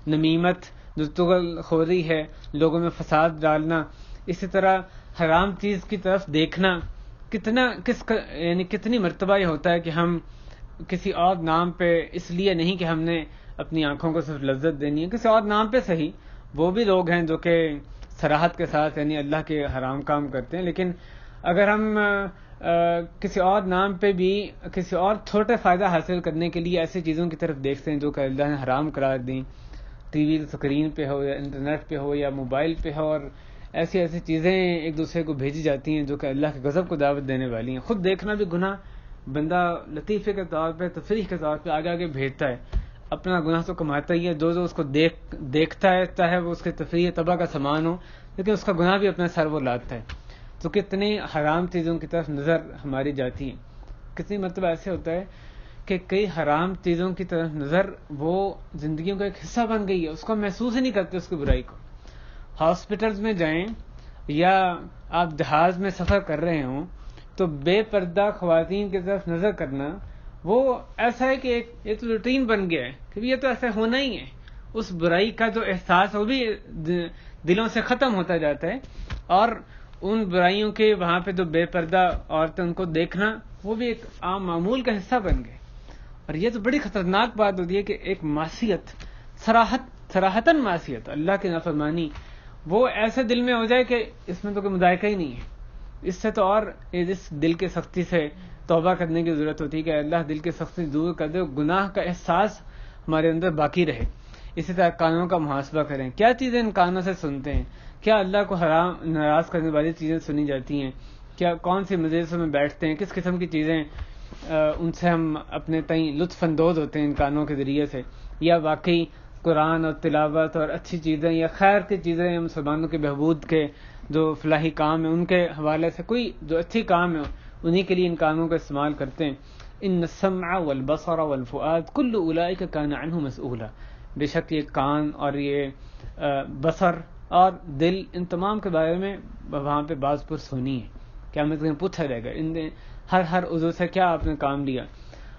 نمیمت جو تغل خوری ہے، لوگوں میں فساد ڈالنا، اسی طرح حرام چیز کی طرف دیکھنا، یعنی کتنی مرتبہ یہ ہوتا ہے کہ ہم کسی اور نام پہ، اس لیے نہیں کہ ہم نے اپنی آنکھوں کو صرف لذت دینی ہے، کسی اور نام پہ صحیح، وہ بھی لوگ ہیں جو کہ صراحت کے ساتھ یعنی اللہ کے حرام کام کرتے ہیں، لیکن اگر ہم کسی اور نام پہ بھی کسی اور چھوٹے فائدہ حاصل کرنے کے لیے ایسی چیزوں کی طرف دیکھتے ہیں جو کہ اللہ نے حرام قرار دیں، ٹی وی اسکرین پہ ہو یا انٹرنیٹ پہ ہو یا موبائل پہ ہو، اور ایسی چیزیں ایک دوسرے کو بھیجی جاتی ہیں جو کہ اللہ کے غضب کو دعوت دینے والی ہیں. خود دیکھنا بھی گناہ، بندہ لطیفے کے طور پہ، تفریح کے طور پہ آگے آگے بھیجتا ہے، اپنا گناہ تو کماتا ہی ہے، جو اس کو دیکھتا ہے چاہے وہ اس کے تفریح طبع کا سامان ہو، لیکن اس کا گناہ بھی اپنے سر وہ لاتا ہے. تو کتنی حرام چیزوں کی طرف نظر ہماری جاتی ہے. کتنی مرتبہ ایسے ہوتا ہے کہ کئی حرام چیزوں کی طرف نظر وہ زندگیوں کا ایک حصہ بن گئی ہے، اس کو محسوس ہی نہیں کرتے اس کی برائی کو. ہاسپٹلز میں جائیں یا آپ جہاز میں سفر کر رہے ہوں تو بے پردہ خواتین کی طرف نظر کرنا وہ ایسا ہے کہ ایک تو روٹین بن گیا ہے کہ یہ تو ایسا ہونا ہی ہے. اس برائی کا جو احساس وہ بھی دلوں سے ختم ہوتا جاتا ہے، اور ان برائیوں کے وہاں پہ جو بے پردہ عورتیں ان کو دیکھنا وہ بھی ایک عام معمول کا حصہ بن گئے. اور یہ تو بڑی خطرناک بات ہوتی ہے کہ ایک معصیت، صراحتاً معصیت، اللہ کی نافرمانی، وہ ایسے دل میں ہو جائے کہ اس میں تو کوئی مذائقہ ہی نہیں ہے. اس سے تو اور اس دل کی سختی سے توبہ کرنے کی ضرورت ہوتی ہے کہ اللہ دل کی سختی دور کر دے، گناہ کا احساس ہمارے اندر باقی رہے. اسی طرح کانوں کا محاسبہ کریں، کیا چیزیں ان کانوں سے سنتے ہیں، کیا اللہ کو حرام ناراض کرنے والی چیزیں سنی جاتی ہیں، کیا کون سی مجلسوں میں بیٹھتے ہیں، کس قسم کی چیزیں ان سے ہم اپنے تئیں لطف اندوز ہوتے ہیں ان کانوں کے ذریعے سے، یا واقعی قرآن اور تلاوت اور اچھی چیزیں یا خیر کی چیزیں مسلمانوں کے بہبود کے جو فلاحی کام ہیں ان کے حوالے سے کوئی جو اچھی کام ہے انہی کے لیے ان کانوں کا استعمال کرتے ہیں. ان السمع والبصر والفؤاد كل اولئک کان عنہ مسؤولا، بے شک یہ کان اور یہ بصر اور دل، ان تمام کے بارے میں وہاں پہ باز پرس ہونی ہے. قیامت میں پوچھا جائے گا ان ہر عضو سے کیا آپ نے کام لیا.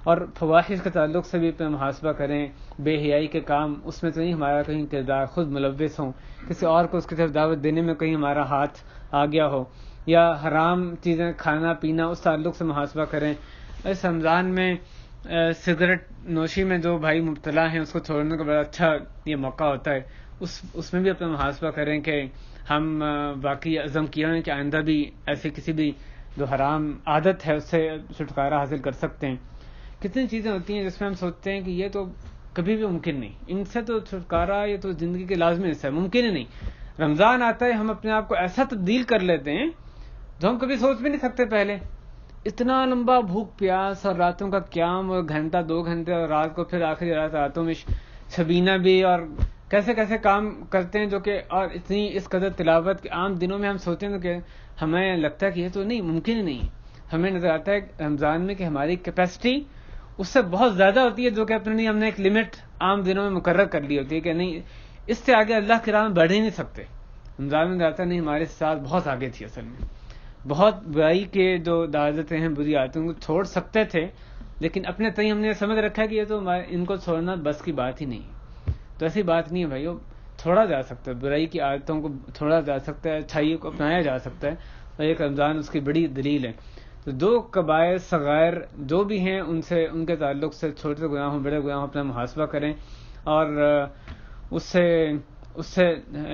اور فواحش کے تعلق سے بھی اپنا محاسبہ کریں، بے حیائی کے کام، اس میں تو نہیں ہمارا کہیں کردار خود ملوث ہوں، کسی اور کو اس کی طرف دعوت دینے میں کہیں ہمارا ہاتھ آ گیا ہو، یا حرام چیزیں کھانا پینا اس تعلق سے محاسبہ کریں. اس رمضان میں سگریٹ نوشی میں جو بھائی مبتلا ہیں اس کو چھوڑنے کا بڑا اچھا یہ موقع ہوتا ہے، اس میں بھی اپنا محاسبہ کریں کہ ہم واقعی عزم کیا ہے کہ آئندہ بھی ایسے کسی بھی جو حرام عادت ہے اس سے چھٹکارا حاصل کر سکتے ہیں. کتنی چیزیں ہوتی ہیں جس میں ہم سوچتے ہیں کہ یہ تو کبھی بھی ممکن نہیں، ان سے تو چھٹکارا یہ تو زندگی کے لازمی حصہ ہے، ممکن ہی نہیں. رمضان آتا ہے ہم اپنے آپ کو ایسا تبدیل کر لیتے ہیں جو ہم کبھی سوچ بھی نہیں سکتے پہلے. اتنا لمبا بھوک پیاس اور راتوں کا قیام اور گھنٹہ 2 گھنٹے اور رات کو پھر آخری راتوں میں شبینہ بھی، اور کیسے کیسے کام کرتے ہیں جو کہ، اور اتنی اس قدر تلاوت کہ عام دنوں میں ہم سوچیں تو کہ ہمیں لگتا ہے کہ یہ تو نہیں، ممکن ہی نہیں. ہمیں نظر آتا ہے رمضان میں کہ ہماری کیپیسٹی اس سے بہت زیادہ ہوتی ہے جو کہ اپنے لیے ہم نے ایک لمٹ عام دنوں میں مقرر کر لی ہوتی ہے کہ نہیں اس سے آگے اللہ کی راہ میں بڑھ ہی نہیں سکتے. رمضان میں جاتا نہیں، ہمارے ساتھ بہت آگے تھی، اصل میں بہت برائی کے جو عادتیں ہیں بری عادتوں کو چھوڑ سکتے تھے، لیکن اپنے تئیں ہم نے سمجھ رکھا کہ یہ تو ان کو چھوڑنا بس کی بات ہی نہیں. تو ایسی بات نہیں ہے بھائیو، چھوڑا جا سکتا ہے، برائی کی عادتوں کو چھوڑا جا سکتا ہے، اچھائی کو اپنایا جا سکتا ہے، اور ایک رمضان اس کی بڑی دلیل ہے. تو جو کبائر صغائر جو بھی ہیں ان سے، ان کے تعلق سے چھوٹے گناہوں بڑے گناہوں اپنا محاسبہ کریں اور اس سے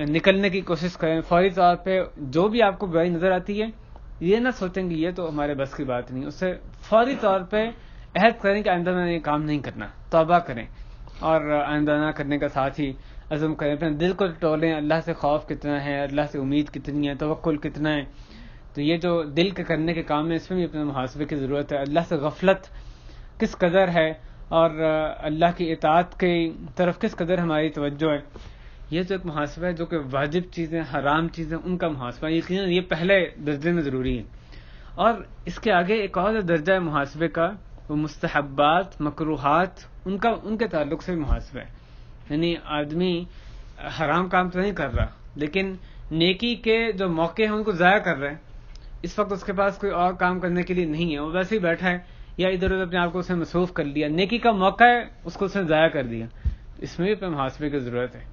نکلنے کی کوشش کریں. فوری طور پہ جو بھی آپ کو برائی نظر آتی ہے یہ نہ سوچیں گے یہ تو ہمارے بس کی بات نہیں، اس سے فوری طور پہ عہد کریں کہ آئندہ میں یہ کام نہیں کرنا، توبہ کریں، اور آئندہ نہ کرنے کا ساتھ ہی عزم کریں. اپنے دل کو ٹولیں، اللہ سے خوف کتنا ہے، اللہ سے امید کتنی ہے، توکل کتنا ہے. تو یہ جو دل کے کرنے کے کام ہے اس میں بھی اپنے محاسبے کی ضرورت ہے. اللہ سے غفلت کس قدر ہے اور اللہ کی اطاعت کی طرف کس قدر ہماری توجہ ہے، یہ تو ایک محاسبہ ہے جو کہ واجب چیزیں، حرام چیزیں، ان کا محاسبہ یقیناً یہ پہلے درجے میں ضروری ہے. اور اس کے آگے ایک اور درجہ ہے محاسبے کا، وہ مستحبات، مکروہات، ان کے تعلق سے محاسبہ ہے. یعنی آدمی حرام کام تو نہیں کر رہا لیکن نیکی کے جو موقع ہیں ان کو ضائع کر رہے ہیں. اس وقت اس کے پاس کوئی اور کام کرنے کے لیے نہیں ہے, وہ ویسے ہی بیٹھا ہے یا ادھر ادھر اپنے آپ کو اس نے مصروف کر لیا, نیکی کا موقع ہے اس کو اس نے ضائع کر دیا. اس میں بھی اپنے محاسبے کی ضرورت ہے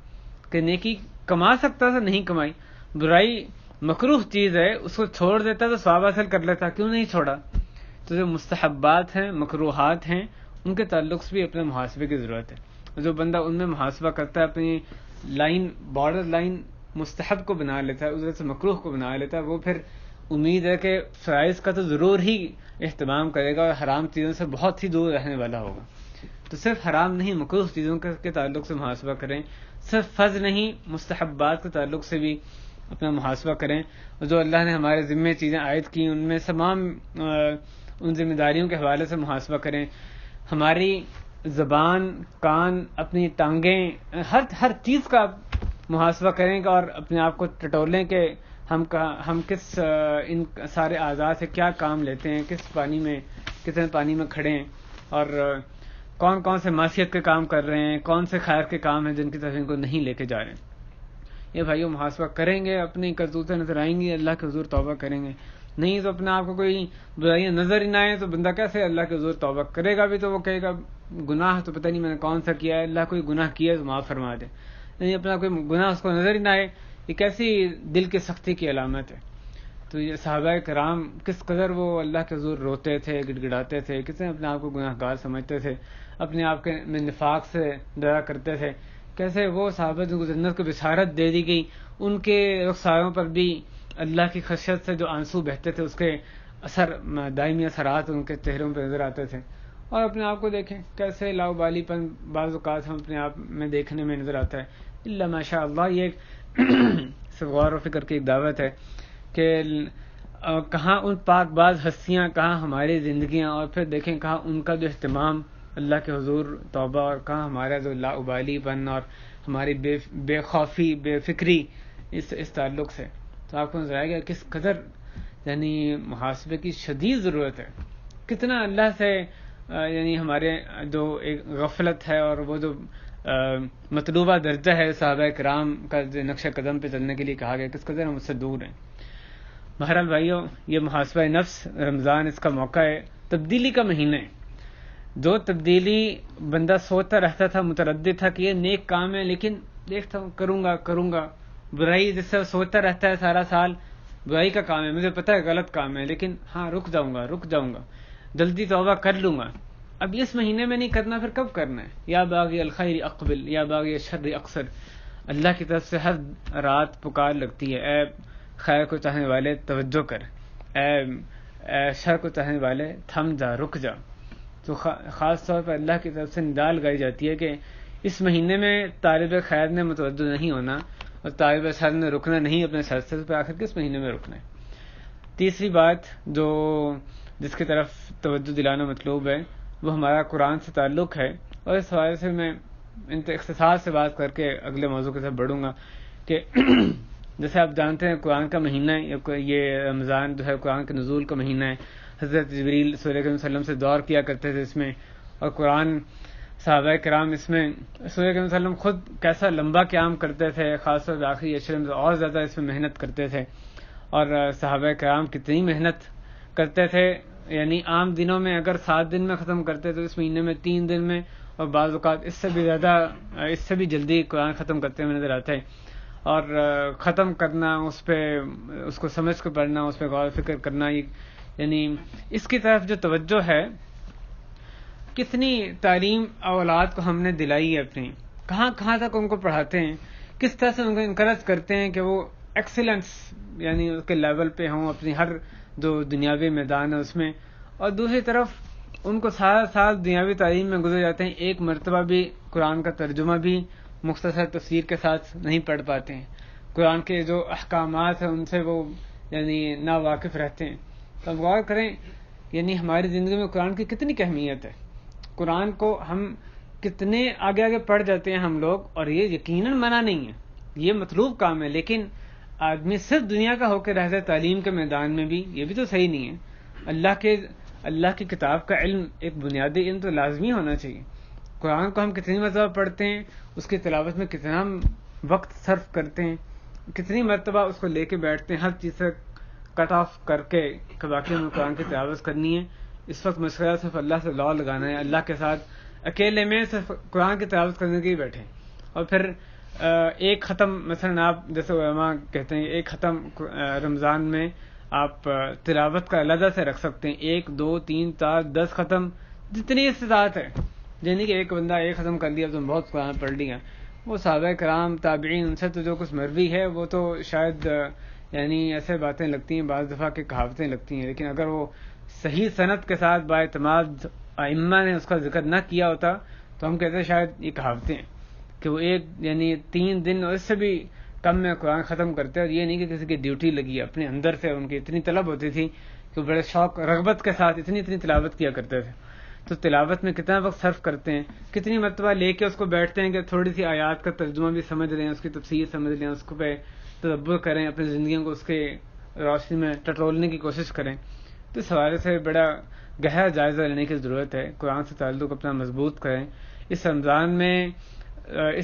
کہ نیکی کما سکتا تھا, نہیں کمائی. برائی مکروہ چیز ہے, اس کو چھوڑ دیتا تو ثواب حاصل کر لیتا, کیوں نہیں چھوڑا؟ تو جو مستحبات ہیں, مکروہات ہیں, ان کے تعلق سے بھی اپنے محاسبے کی ضرورت ہے. جو بندہ ان میں محاسبہ کرتا ہے, اپنی لائن, بارڈر لائن مستحب کو بنا لیتا ہے, اس وجہ سے مکروہ کو بنا لیتا ہے, وہ پھر امید ہے کہ فرائض کا تو ضرور ہی اہتمام کرے گا اور حرام چیزوں سے بہت ہی دور رہنے والا ہوگا. تو صرف حرام نہیں, مکروہ چیزوں کے تعلق سے محاسبہ کریں, صرف فرض نہیں, مستحبات کے تعلق سے بھی اپنا محاسبہ کریں. جو اللہ نے ہمارے ذمے چیزیں عائد کی ان میں تمام ان ذمہ داریوں کے حوالے سے محاسبہ کریں. ہماری زبان, کان, اپنی ٹانگیں, ہر چیز کا محاسبہ کریں اور اپنے آپ کو ٹٹولیں کہ ہم کس ان سارے اعضاء سے کیا کام لیتے ہیں, کتنے پانی میں کھڑے ہیں, اور کون کون سے معصیت کے کام کر رہے ہیں, کون سے خیر کے کام ہیں جن کی طرف ان کو نہیں لے کے جا رہے ہیں. یہ بھائیو محاسبہ کریں گے, اپنی کرتوتیں نظر آئیں گی, اللہ کے حضور توبہ کریں گے. نہیں تو اپنے آپ کو کوئی برائیاں نظر ہی نہ آئے تو بندہ کیسے اللہ کے حضور توبہ کرے گا بھی؟ تو وہ کہے گا گناہ تو پتہ نہیں میں نے کون سا کیا ہے, اللہ کوئی گناہ کیا ہے تو معاف فرما دے. نہیں, اپنا کوئی گناہ اس کو نظر ہی نہ آئے, یہ کیسی دل کی سختی کی علامت ہے. تو یہ صحابہ کرام کس قدر وہ اللہ کے حضور روتے تھے, گڑ گڑاتے تھے, کتنے اپنے آپ کو گناہ گار سمجھتے تھے, اپنے آپ کے میں نفاق سے ڈرا کرتے تھے. کیسے وہ صحابہ جن کو جنت کو بشارت دے دی گئی, ان کے رخساروں پر بھی اللہ کی خشیت سے جو آنسو بہتے تھے, اس کے دائمی اثرات ان کے چہروں پہ نظر آتے تھے. اور اپنے آپ کو دیکھیں کیسے لاؤبالی پن بعض اوقات ہم اپنے آپ میں دیکھنے میں نظر آتا ہے. اللہ ماشاء اللہ, یہ ایک غور و فکر کی ایک دعوت ہے کہ کہاں ان پاک باز ہستیاں, کہاں ہماری زندگیاں, اور پھر دیکھیں کہاں ان کا جو اہتمام اللہ کے حضور توبہ, اور کہاں ہمارا جو لاؤبالی پن اور ہماری بے خوفی, بے فکری اس تعلق سے. تو آپ کو نظر آئے گا کس قدر یعنی محاسبے کی شدید ضرورت ہے. کتنا اللہ سے یعنی ہمارے جو ایک غفلت ہے اور وہ جو مطلوبہ درجہ ہے صحابہ کرام کا جو نقشہ قدم پہ چلنے کے لیے کہا گیا, کس قدر ہم اس سے دور ہیں. بہرحال بھائیو, یہ محاسبہ نفس, رمضان اس کا موقع ہے, تبدیلی کا مہینہ ہے. جو تبدیلی بندہ سوچتا رہتا تھا, متردد تھا کہ یہ نیک کام ہے, لیکن دیکھتا ہوں کروں گا. برائی جس سے سوچتا رہتا ہے سارا سال, برائی کا کام ہے, مجھے پتہ ہے غلط کام ہے, لیکن ہاں رک جاؤں گا, جلدی توبہ کر لوں گا. اب اس مہینے میں نہیں کرنا, پھر کب کرنا ہے؟ یا باغی الخیر اقبل یا باغی الشر اقصر. اللہ کی طرف سے ہر رات پکار لگتی ہے, اے خیر کو چاہنے والے توجہ کر, اے شر کو چاہنے والے تھم جا, رک جا. تو خاص طور پر اللہ کی طرف سے ندا لگائی جاتی ہے کہ اس مہینے میں طالب خیر نے متوجہ نہیں ہونا اور طالب شر نے رکنا نہیں اپنے سلسلے پہ, آخر کس مہینے میں رکنا ہے. تیسری بات جس کی طرف توجہ دلانا مطلوب ہے وہ ہمارا قرآن سے تعلق ہے, اور اس حوالے سے میں اختصار سے بات کر کے اگلے موضوع کے ساتھ بڑھوں گا کہ جیسے آپ جانتے ہیں قرآن کا مہینہ ہے, یہ رمضان جو ہے قرآن کے نزول کا مہینہ ہے. حضرت جبریل صلی اللہ علیہ وسلم سے دور کیا کرتے تھے اس میں, اور قرآن صحابہ کرام اس میں صلی اللہ علیہ وسلم خود کیسا لمبا قیام کرتے تھے, خاص طور پہ آخری عشرے میں اور زیادہ اس میں محنت کرتے تھے. اور صحابہ کرام کتنی محنت کرتے تھے, یعنی عام دنوں میں اگر 7 دن میں ختم کرتے تو اس مہینے میں 3 دن میں, اور بعض اوقات اس سے بھی زیادہ, اس سے بھی جلدی قرآن ختم کرتے ہوئے نظر آتے ہیں. اور ختم کرنا, اس کو سمجھ کر پڑھنا, اس پہ غور و فکر کرنا, یعنی اس کی طرف جو توجہ ہے, کتنی تعلیم اولاد کو ہم نے دلائی ہے اپنی, کہاں تک ان کو پڑھاتے ہیں, کس طرح سے ان کو انکریج کرتے ہیں کہ وہ ایکسیلنس یعنی اس کے لیول پہ ہوں اپنی ہر جو دنیاوی میدان ہے اس میں. اور دوسری طرف ان کو سارا سال دنیاوی تعلیم میں گزر جاتے ہیں, ایک مرتبہ بھی قرآن کا ترجمہ بھی مختصر تفسیر کے ساتھ نہیں پڑھ پاتے ہیں, قرآن کے جو احکامات ہیں ان سے وہ یعنی ناواقف رہتے ہیں. تو اب غور کریں یعنی ہماری زندگی میں قرآن کی کتنی اہمیت ہے, قرآن کو ہم کتنے آگے پڑھ جاتے ہیں ہم لوگ, اور یہ یقیناً منع نہیں ہے, یہ مطلوب کام ہے, لیکن آدمی صرف دنیا کا ہو کے رہتا ہے تعلیم کے میدان میں بھی, یہ بھی تو صحیح نہیں ہے. اللہ کی کتاب کا علم ایک بنیادی علم تو لازمی ہونا چاہیے. قرآن کو ہم کتنی مرتبہ پڑھتے ہیں, اس کی تلاوت میں کتنا وقت صرف کرتے ہیں, کتنی مرتبہ اس کو لے کے بیٹھتے ہیں, ہر چیز سے کٹ آف کر کے کہ واقعی ہمیں قرآن کی تلاوت کرنی ہے. اس وقت مشغلہ صرف اللہ سے لا لگانا ہے, اللہ کے ساتھ اکیلے میں صرف قرآن کی تلاوت کرنے کے ہی بیٹھے. اور پھر ایک ختم مثلا آپ جیسے علماء کہتے ہیں ایک ختم رمضان میں آپ تلاوت کا علیحدہ سے رکھ سکتے ہیں, 1 2 3 4 10 ختم جتنی استطاعت ہے. یعنی کہ ایک بندہ ایک ختم کر لیا تو بہت قرآن پڑھ لیا. وہ صحابہ کرام تابعین ان سے تو جو کچھ مروی ہے وہ تو شاید یعنی ایسے باتیں لگتی ہیں, بعض دفعہ کی کہاوتیں لگتی ہیں, لیکن اگر وہ صحیح سند کے ساتھ باعتماد ائمہ نے اس کا ذکر نہ کیا ہوتا تو ہم کہتے ہیں شاید یہ کہاوتیں ہیں کہ وہ ایک یعنی 3 دن اور اس سے بھی کم میں قرآن ختم کرتے. اور یہ نہیں کہ کسی کی ڈیوٹی لگی, اپنے اندر سے ان کی اتنی طلب ہوتی تھی کہ وہ بڑے شوق رغبت کے ساتھ اتنی تلاوت کیا کرتے تھے. تو تلاوت میں کتنا وقت صرف کرتے ہیں, کتنی مرتبہ لے کے اس کو بیٹھتے ہیں کہ تھوڑی سی آیات کا ترجمہ بھی سمجھ لیں, اس کی تفسیر سمجھ لیں, اس کو پہ تدبر کریں, اپنی زندگیوں کو اس کے روشنی میں ٹٹولنے کی کوشش کریں. تو اس حوالے سے بڑا گہرا جائزہ لینے کی ضرورت ہے. قرآن سے تعلق اپنا مضبوط کریں. اس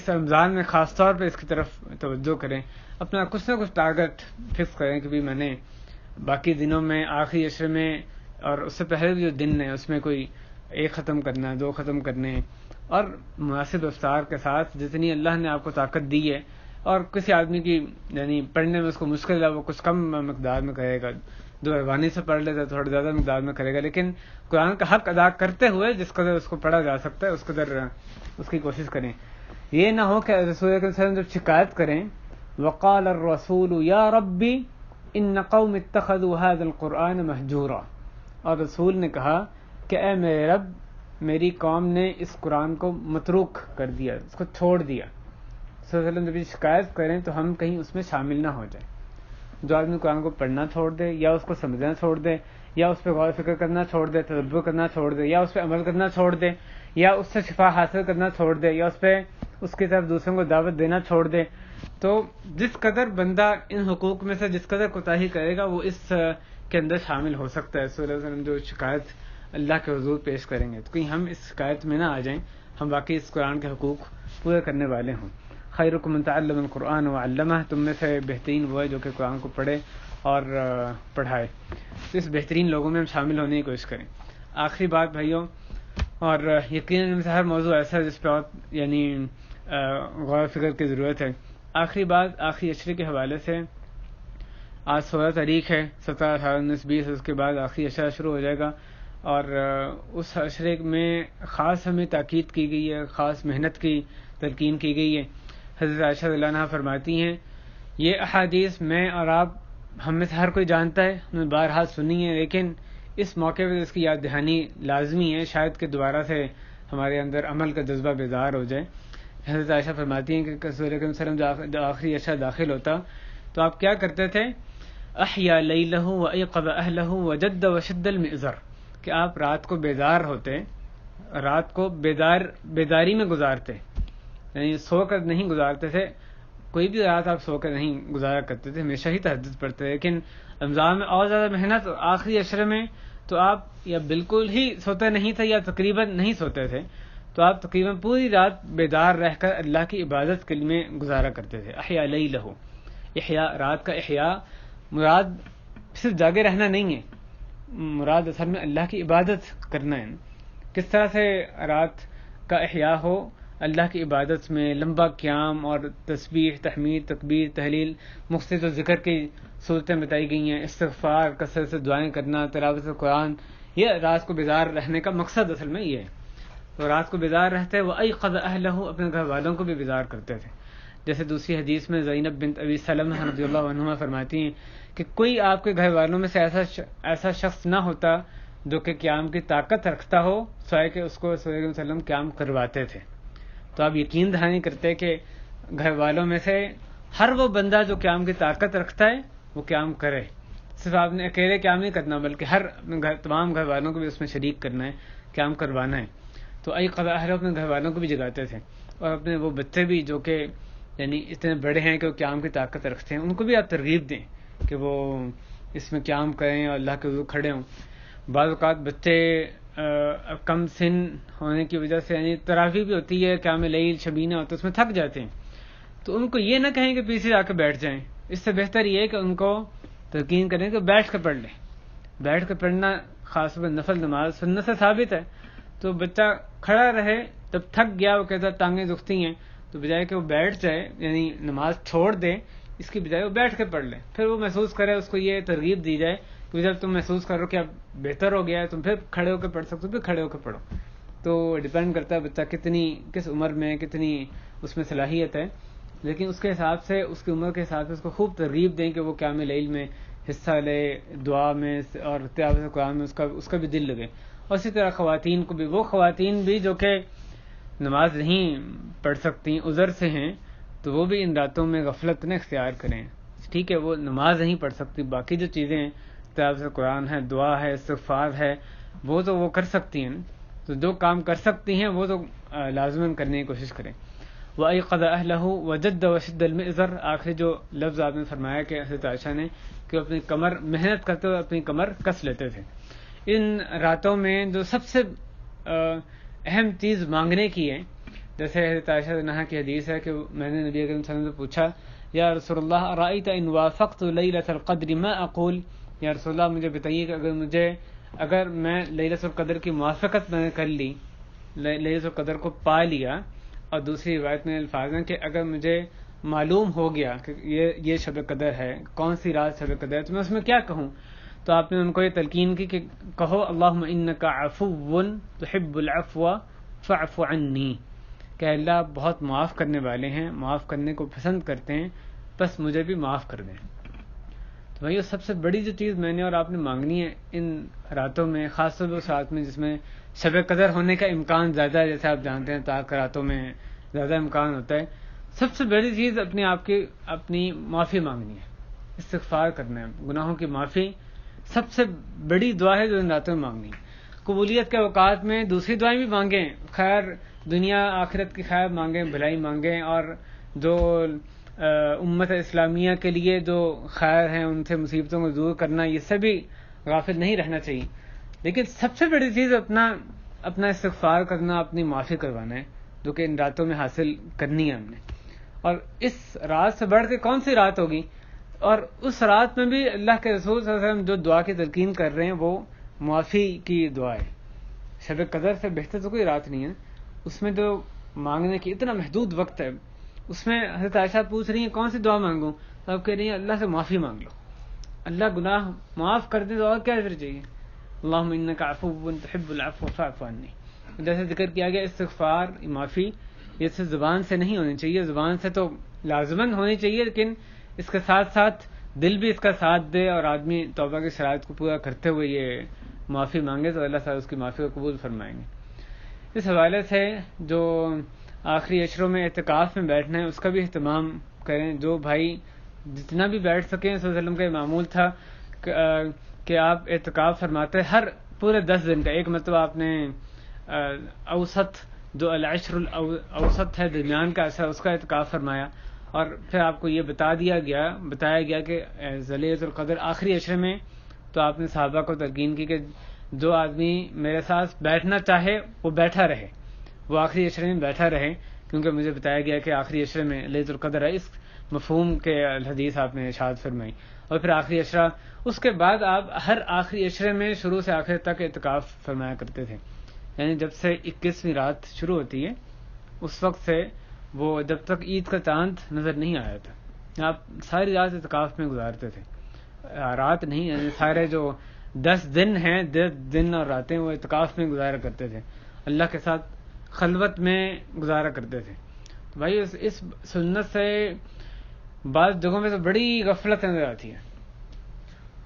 رمضان میں خاص طور پہ اس کی طرف توجہ کریں. اپنا کچھ نہ کچھ ٹارگٹ فکس کریں کہ بھی میں نے باقی دنوں میں آخری عشرے میں اور اس سے پہلے بھی جو دن ہیں اس میں کوئی 1 ختم کرنا ہے, 2 ختم کرنے ہیں, اور مناسب رفتار کے ساتھ جتنی اللہ نے آپ کو طاقت دی ہے. اور کسی آدمی کی یعنی پڑھنے میں اس کو مشکل ہے, وہ کچھ کم مقدار میں کرے گا, دوبانی سے پڑھ لیتا ہے تھوڑا زیادہ مقدار میں کرے گا, لیکن قرآن کا حق ادا کرتے ہوئے جس قدر اس کو پڑھا جا سکتا ہے اس قدر اس کی کوشش کریں. یہ نہ ہو کہ رسول اللہ صلی اللہ علیہ وسلم جب شکایت کریں وقال الرسول یا ربی ان قوم اتخذوا هذا القرآن مہجورا, اور رسول نے کہا کہ اے میرے رب میری قوم نے اس قرآن کو متروک کر دیا, اس کو چھوڑ دیا. صلی اللہ علیہ وسلم جب شکایت کریں تو ہم کہیں اس میں شامل نہ ہو جائیں. جو آدمی قرآن کو پڑھنا چھوڑ دے یا اس کو سمجھنا چھوڑ دے یا اس پہ غور و فکر کرنا چھوڑ دے, تدبر کرنا چھوڑ دے, یا اس پہ عمل کرنا چھوڑ دے, یا اس سے شفا حاصل کرنا چھوڑ دے, یا اس کی طرف دوسروں کو دعوت دینا چھوڑ دے, تو جس قدر بندہ ان حقوق میں سے جس قدر کوتاہی کرے گا وہ اس کے اندر شامل ہو سکتا ہے. صلی اللہ علیہ وسلم جو شکایت اللہ کے حضور پیش کریں گے تو کہیں ہم اس شکایت میں نہ آ جائیں, ہم واقعی اس قرآن کے حقوق پورے کرنے والے ہوں. خیرکم من تعلم القرآن وعلمہ, تم میں سے بہترین وہ ہے جو کہ قرآن کو پڑھے اور پڑھائے. تو اس بہترین لوگوں میں ہم شامل ہونے کی کوشش کریں. آخری بات بھائیوں, اور یقیناً ہر موضوع ایسا ہے جس پہ یعنی غور و فکر کی ضرورت ہے. آخری بات آخری عشرے کے حوالے سے, آج 16 تاریخ ہے, 17 18 19 20, اس کے بعد آخری عشرہ شروع ہو جائے گا, اور اس عشرے میں خاص ہمیں تاکید کی گئی ہے, خاص محنت کی تلقین کی گئی ہے. حضرت عائشہ رضی اللہ عنہا فرماتی ہیں یہ احادیث میں اور آپ ہم میں سے ہر کوئی جانتا ہے, ہم نے بارہا سنی ہے, لیکن اس موقع پہ اس کی یاد دہانی لازمی ہے, شاید کہ دوبارہ سے ہمارے اندر عمل کا جذبہ بیدار ہو جائے. حضرت عائشہ فرماتی ہیں کہ رسول اکرم صلی اللہ علیہ وسلم جب آخری عشاء داخل ہوتا تو آپ کیا کرتے تھے, احیا لیلہ وایقظ اہلہ وجد وشد المئزر, کہ آپ رات کو بیدار ہوتے, رات کو بیداری میں گزارتے, یعنی سو کر نہیں گزارتے تھے. کوئی بھی رات آپ سو کر نہیں گزارا کرتے تھے, ہمیشہ ہی تہجد پڑھتے تھے. لیکن رمضان میں اور زیادہ محنت, آخری عشرے میں تو آپ یا بالکل ہی سوتے نہیں تھے یا تقریباً نہیں سوتے تھے, تو آپ تقریباً پوری رات بیدار رہ کر اللہ کی عبادت کے لیے گزارا کرتے تھے. احیا لیلہ, احیا رات کا احیا مراد صرف جاگے رہنا نہیں ہے, مراد اصل میں اللہ کی عبادت کرنا ہے. کس طرح سے رات کا احیا ہو, اللہ کی عبادت میں لمبا قیام اور تسبیح تحمید تکبیر تحلیل مختلف ذکر کی صورتیں بتائی گئی ہیں, استغفار کثرت سے دعائیں کرنا, تلاوت قرآن, یہ رات کو بیدار رہنے کا مقصد اصل میں یہ ہے. تو رات کو بیدار رہتے وَأَيْقَظَ أَهْلَهُ, اپنے گھر والوں کو بھی بیدار کرتے تھے. جیسے دوسری حدیث میں زینب بنت ابی سلمہ رضی اللہ عنہما فرماتی ہیں کہ کوئی آپ کے گھر والوں میں سے ایسا شخص نہ ہوتا جو کہ قیام کی طاقت رکھتا ہو سوائے کہ اس کو صلی اللہ علیہ وسلم قیام کرواتے تھے. تو آپ یقین دہانی کرتے کہ گھر والوں میں سے ہر وہ بندہ جو قیام کی طاقت رکھتا ہے وہ قیام کرے. صرف آپ نے اکیلے قیام نہیں کرنا بلکہ تمام گھر والوں کو بھی اس میں شریک کرنا ہے, قیام کروانا ہے. تو ایقظ اہلہ, اپنے گھر والوں کو بھی جگاتے تھے, اور اپنے وہ بچے بھی جو کہ یعنی اتنے بڑے ہیں کہ وہ قیام کی طاقت رکھتے ہیں ان کو بھی آپ ترغیب دیں کہ وہ اس میں قیام کریں اور اللہ کے حضور کھڑے ہوں. بعض اوقات بچے کم سن ہونے کی وجہ سے یعنی تراویح بھی ہوتی ہے, قیام لیل شبینہ ہوتا ہے, اس میں تھک جاتے ہیں. تو ان کو یہ نہ کہیں کہ پیچھے جا کے بیٹھ جائیں, اس سے بہتر یہ ہے کہ ان کو تلقین کریں کہ بیٹھ کر پڑھ لیں. بیٹھ کر پڑھنا خاص طور پر نفل نماز سنت سے ثابت ہے. تو بچہ کھڑا رہے، جب تھک گیا وہ کہتا ٹانگیں دکھتی ہیں، تو بجائے کہ وہ بیٹھ جائے یعنی نماز چھوڑ دے، اس کی بجائے وہ بیٹھ کے پڑھ لے. پھر وہ محسوس کرے، اس کو یہ ترغیب دی جائے کہ جب تم محسوس کرو کہ اب بہتر ہو گیا ہے تم پھر کھڑے ہو کے پڑھ سکتے ہو، پھر کھڑے ہو کے پڑھو. تو ڈیپینڈ کرتا ہے بچہ کس عمر میں کتنی اس میں صلاحیت ہے، لیکن اس کے حساب سے اس کی عمر کے حساب سے اس کو خوب ترغیب دیں کہ وہ قیام لیل میں حصہ لے، دعا میں اور تلاوت قرآن میں اس کا بھی دل لگے. اور اسی طرح خواتین کو بھی، وہ خواتین بھی جو کہ نماز نہیں پڑھ سکتی، عذر سے ہیں، تو وہ بھی ان راتوں میں غفلت نہ اختیار کریں. ٹھیک ہے وہ نماز نہیں پڑھ سکتی، باقی جو چیزیں ہیں تلاوت قرآن ہے، دعا ہے، استغفار ہے، وہ تو وہ کر سکتی ہیں. تو جو کام کر سکتی ہیں وہ تو لازماً کرنے کی کوشش کریں. وَأَيْقَظَ أَهْلَهُ وَجَدَّ وَشِدَّ الْمِئْزَرِ، آخری جو لفظ آپ نے فرمایا کہ حضرت عائشہ نے کہ اپنی کمر محنت کرتے ہوئے اپنی کمر کس لیتے تھے. ان راتوں میں جو سب سے اہم چیز مانگنے کی ہے، جیسے حضرت عائشہ عنہا کی حدیث ہے کہ میں نے نبی اکرم صلی اللہ علیہ وسلم سے پوچھا یا رسول اللہ ارأیت ان وافقت لیلۃ القدر ما اقول، یا رسول اللہ مجھے بتائیے کہ اگر میں لیلۃ القدر کی موافقت میں نے کر لی، لیلۃ القدر کو پا لیا، اور دوسری روایت میں الفاظ ہیں کہ اگر مجھے معلوم ہو گیا کہ یہ شب قدر ہے، کون سی رات شب قدر ہے، تو میں اس میں کیا کہوں؟ تو آپ نے ان کو یہ تلقین کی کہ کہو اللہم انک عفو تحب العفو فاعف عنی، کہ اللہ بہت معاف کرنے والے ہیں، معاف کرنے کو پسند کرتے ہیں، بس مجھے بھی معاف کر دیں. تو بھائی سب سے بڑی جو چیز میں نے اور آپ نے مانگنی ہے ان راتوں میں، خاص طور پر اس رات میں جس میں شب قدر ہونے کا امکان زیادہ ہے، جیسے آپ جانتے ہیں طاق راتوں میں زیادہ امکان ہوتا ہے، سب سے بڑی چیز اپنی معافی مانگنی ہے، استغفار کرنا ہے، گناہوں کی معافی سب سے بڑی دعا ہے جو ان راتوں میں مانگنی ہے. قبولیت کے اوقات میں دوسری دعائیں بھی مانگیں، خیر دنیا آخرت کی خیر مانگیں، بھلائی مانگیں، اور جو امت اسلامیہ کے لیے جو خیر ہیں ان سے مصیبتوں کو دور کرنا، یہ سب بھی غافل نہیں رہنا چاہیے. لیکن سب سے بڑی چیز اپنا استغفار کرنا، اپنی معافی کروانا ہے، جو کہ ان راتوں میں حاصل کرنی ہے ہم نے. اور اس رات سے بڑھ کے کون سی رات ہوگی؟ اور اس رات میں بھی اللہ کے رسول صلی اللہ علیہ وسلم جو دعا کی تلقین کر رہے ہیں وہ معافی کی دعا ہے. شب قدر سے بہتر تو کوئی رات نہیں ہے. اس میں جو مانگنے کی اتنا محدود وقت ہے، اس میں حضرت عائشہ پوچھ رہی ہیں کون سی دعا مانگوں، تو آپ کہہ رہی ہیں اللہ سے معافی مانگ لو، اللہ گناہ معاف کر دے تو اور کیا پھر چاہیے. اللہم انک عفو تحب العفو فاعف عنی. جیسے ذکر کیا گیا استغفار معافی یہ صرف زبان سے نہیں ہونی چاہیے، زبان سے تو لازماً ہونی چاہیے، لیکن اس کے ساتھ ساتھ دل بھی اس کا ساتھ دے اور آدمی توبہ کی شرائط کو پورا کرتے ہوئے یہ معافی مانگے تو اللہ تعالیٰ اس کی معافی کو قبول فرمائیں گے. اس حوالے سے جو آخری عشروں میں اعتکاف میں بیٹھنا ہے اس کا بھی اہتمام کریں. جو بھائی جتنا بھی بیٹھ سکیں، صلی اللہ علیہ وسلم کا معمول تھا کہ آپ اعتکاف فرماتے ہر پورے 10 دن کا، ایک مرتبہ آپ نے اوسط جو العشر الاوسط ہے درمیان کا عشر، اس کا اعتکاف فرمایا، اور پھر آپ کو یہ بتایا گیا کہ لیلۃ القدر آخری عشرے میں. تو آپ نے صحابہ کو تلقین کی کہ جو آدمی میرے ساتھ بیٹھنا چاہے وہ بیٹھا رہے، وہ آخری عشرے میں بیٹھا رہے، کیونکہ مجھے بتایا گیا کہ آخری عشرے میں لیلۃ القدر ہے. اس مفہوم کے الحدیث آپ نے ارشاد فرمائی. اور پھر آخری عشرہ، اس کے بعد آپ ہر آخری عشرے میں شروع سے آخر تک اعتکاف فرمایا کرتے تھے. یعنی جب سے 21ویں رات شروع ہوتی ہے اس وقت سے وہ جب تک عید کا چاند نظر نہیں آیا تھا آپ ساری رات اعتکاف میں گزارتے تھے. رات نہیں، یعنی سارے جو 10 دن ہیں، 10 دن اور راتیں وہ اعتکاف میں گزارا کرتے تھے، اللہ کے ساتھ خلوت میں گزارا کرتے تھے. تو بھائی اس سنت سے بعض جگہوں میں تو بڑی غفلت نظر آتی ہے.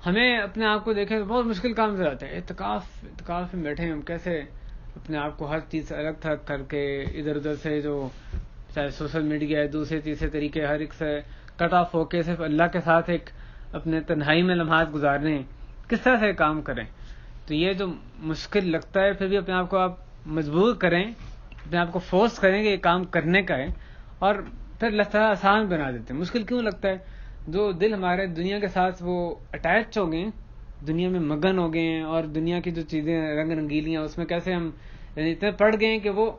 ہمیں اپنے آپ کو دیکھیں تو بہت مشکل کام نظر آتا ہے. اعتکاف میں بیٹھے ہم کیسے اپنے آپ کو ہر چیز سے الگ تھلگ کر کے ادھر ادھر سے جو چاہے سوشل میڈیا ہے، دوسرے تیسرے طریقے، ہر ایک سے کٹ آف ہو کے صرف اللہ کے ساتھ ایک اپنے تنہائی میں لمحات گزارنے ہیں، کس طرح سے کام کریں. تو یہ جو مشکل لگتا ہے پھر بھی اپنے آپ کو آپ مجبور کریں، اپنے آپ کو فورس کریں کہ یہ کام کرنے کا ہے، اور پھر اللہ تعالیٰ آسان بنا دیتے ہیں. مشکل کیوں لگتا ہے؟ جو دل ہمارے دنیا کے ساتھ وہ اٹیچ ہو گئے ہیں، دنیا میں مگن ہو گئے ہیں، اور دنیا کی جو چیزیں رنگ رنگیلیاں اس میں کیسے ہم اتنے پڑ گئے ہیں کہ وہ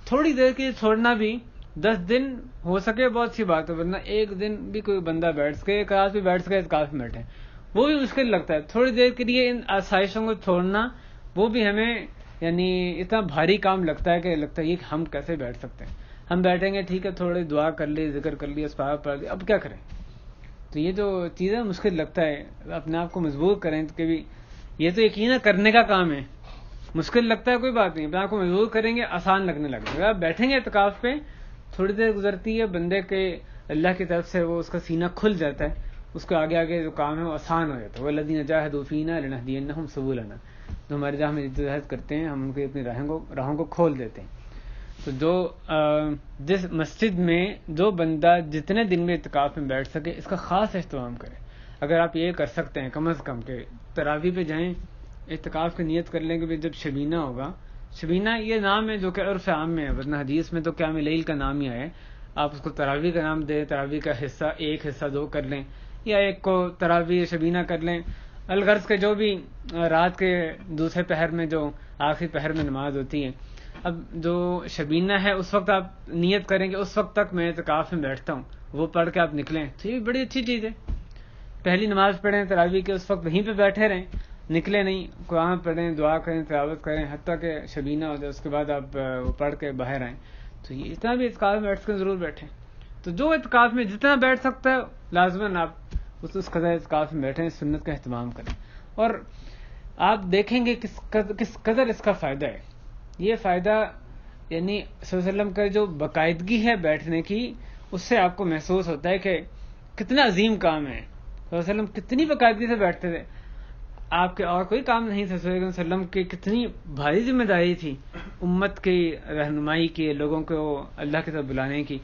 تھوڑی دیر کے چھوڑنا بھی 10 دن ہو سکے بہت سی بات ہے، ورنہ ایک دن بھی کوئی بندہ بیٹھ سکے، ایک رات بھی بیٹھ سکے اعتکاف میں بیٹھے، وہ بھی مشکل لگتا ہے. تھوڑی دیر کے لیے ان آسائشوں کو چھوڑنا وہ بھی ہمیں یعنی اتنا بھاری کام لگتا ہے کہ لگتا ہے یہ ہم کیسے بیٹھ سکتے ہیں. ہم بیٹھیں گے ٹھیک ہے, تھوڑی دعا کر لی, ذکر کر لی, اسباب پڑھ لی, اب کیا کریں. تو یہ جو چیزیں مشکل لگتا ہے, اپنے آپ کو مجبور کریں تو کبھی یہ تو یقینا کرنے کا کام ہے. مشکل لگتا ہے کوئی بات نہیں, اپنے آپ کو مجبور کریں گے آسان لگنے لگے گا. آپ بیٹھیں گے اعتکاف پہ, تھوڑی دیر گزرتی ہے, بندے کے اللہ کی طرف سے وہ اس کا سینہ کھل جاتا ہے, اس کو آگے آگے جو کام ہے وہ آسان ہو جاتا ہے. وَالَّذِينَ جَاهَدُوا فِينَا لَنَهْدِيَنَّهُمْ سُبُلَنَا, جو ہماری راہ میں جدوجہد کرتے ہیں ہم ان کی اپنی راہوں کو کھول دیتے ہیں. تو جو جس مسجد میں جو بندہ جتنے دن میں اعتکاف میں بیٹھ سکے اس کا خاص اہتمام کرے. اگر آپ یہ کر سکتے ہیں کم از کم کہ تراویح پہ جائیں, اعتکاف کی نیت کر لیں کہ جب شبینہ ہوگا, شبینہ یہ نام ہے جو کہ عرف عام میں ہے, ورنہ حدیث میں تو قیام لیل کا نام ہی آیا ہے. آپ اس کو تراویح کا نام دیں, تراویح کا حصہ ایک حصہ دو کر لیں, یا ایک کو تراویح شبینہ کر لیں. الغرض کے جو بھی رات کے دوسرے پہر میں جو آخری پہر میں نماز ہوتی ہے, اب جو شبینہ ہے اس وقت آپ نیت کریں کہ اس وقت تک میں اعتکاف میں بیٹھتا ہوں, وہ پڑھ کے آپ نکلیں تو یہ بڑی اچھی چیز ہے. پہلی نماز پڑھیں تراویح کے, اس وقت وہیں پہ بیٹھے رہیں, نکلے نہیں, قرآن پڑھیں, دعا کریں, تلاوت کریں, حتیٰ کہ شبینہ ہو جائے, اس کے بعد آپ وہ پڑھ کے باہر آئیں. تو یہ اتنا بھی اعتکاف میں بیٹھ کے ضرور بیٹھیں. تو جو اعتکاف میں جتنا بیٹھ سکتا ہے لازماً آپ اس قدر اعتکاف میں بیٹھیں, سنت کا اہتمام کریں. اور آپ دیکھیں گے کس قدر اس کا فائدہ ہے. یہ فائدہ یعنی صلی اللہ علیہ وسلم کا جو باقاعدگی ہے بیٹھنے کی, اس سے آپ کو محسوس ہوتا ہے کہ کتنا عظیم کام ہے. صلی اللہ علیہ وسلم کتنی باقاعدگی سے بیٹھتے تھے, آپ کے اور کوئی کام نہیں تھا. صلی اللہ علیہ وسلم کی کتنی بھاری ذمہ داری تھی امت کی رہنمائی کی, لوگوں کو اللہ کی طرف بلانے کی.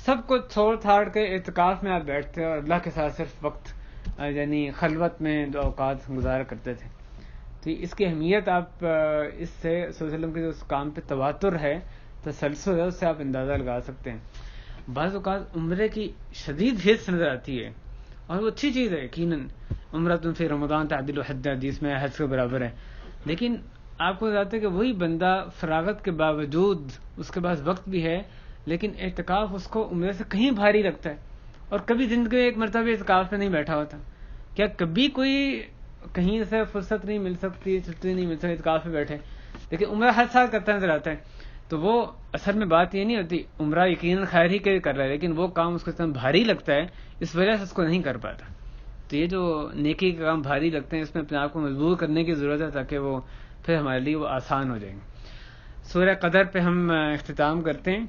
سب کو چھوڑ چھاڑ کے اعتکاف میں آپ بیٹھتے اور اللہ کے ساتھ صرف وقت یعنی خلوت میں دو اوقات گزارا کرتے تھے. تو اس کی اہمیت آپ اس سے صلی اللہ علیہ وسلم کے جو اس کام پہ تواتر ہے, تسلسل ہے, اس سے آپ اندازہ لگا سکتے ہیں. بعض اوقات عمرے کی شدید حرص نظر آتی ہے, اور وہ اچھی چیز ہے یقیناً. عمرۃ فی رمضان تعدل حج, حدیث میں حج کے برابر ہے. لیکن آپ کو بتاتے کہ وہی بندہ فراغت کے باوجود اس کے پاس وقت بھی ہے, لیکن اعتکاف اس کو عمرے سے کہیں بھاری لگتا ہے. اور کبھی زندگی میں ایک مرتبہ اعتکاف میں نہیں بیٹھا ہوتا. کیا کبھی کوئی کہیں سے فرصت نہیں مل سکتی, چھٹی نہیں مل سکتی, اعتکاف میں بیٹھے, لیکن عمرہ ہر سال کرتا نظر آتا ہے. تو وہ اصل میں بات یہ نہیں ہوتی, عمرہ یقیناً خیر ہی کے کر رہا ہے, لیکن وہ کام اس کو اتنا بھاری لگتا ہے اس وجہ سے اس کو نہیں کر پاتا. تو یہ جو نیکی کے کام بھاری لگتے ہیں, اس میں اپنے آپ کو مجبور کرنے کی ضرورت ہے تاکہ وہ پھر ہمارے لیے وہ آسان ہو جائیں. سورہ قدر پہ ہم اختتام کرتے ہیں,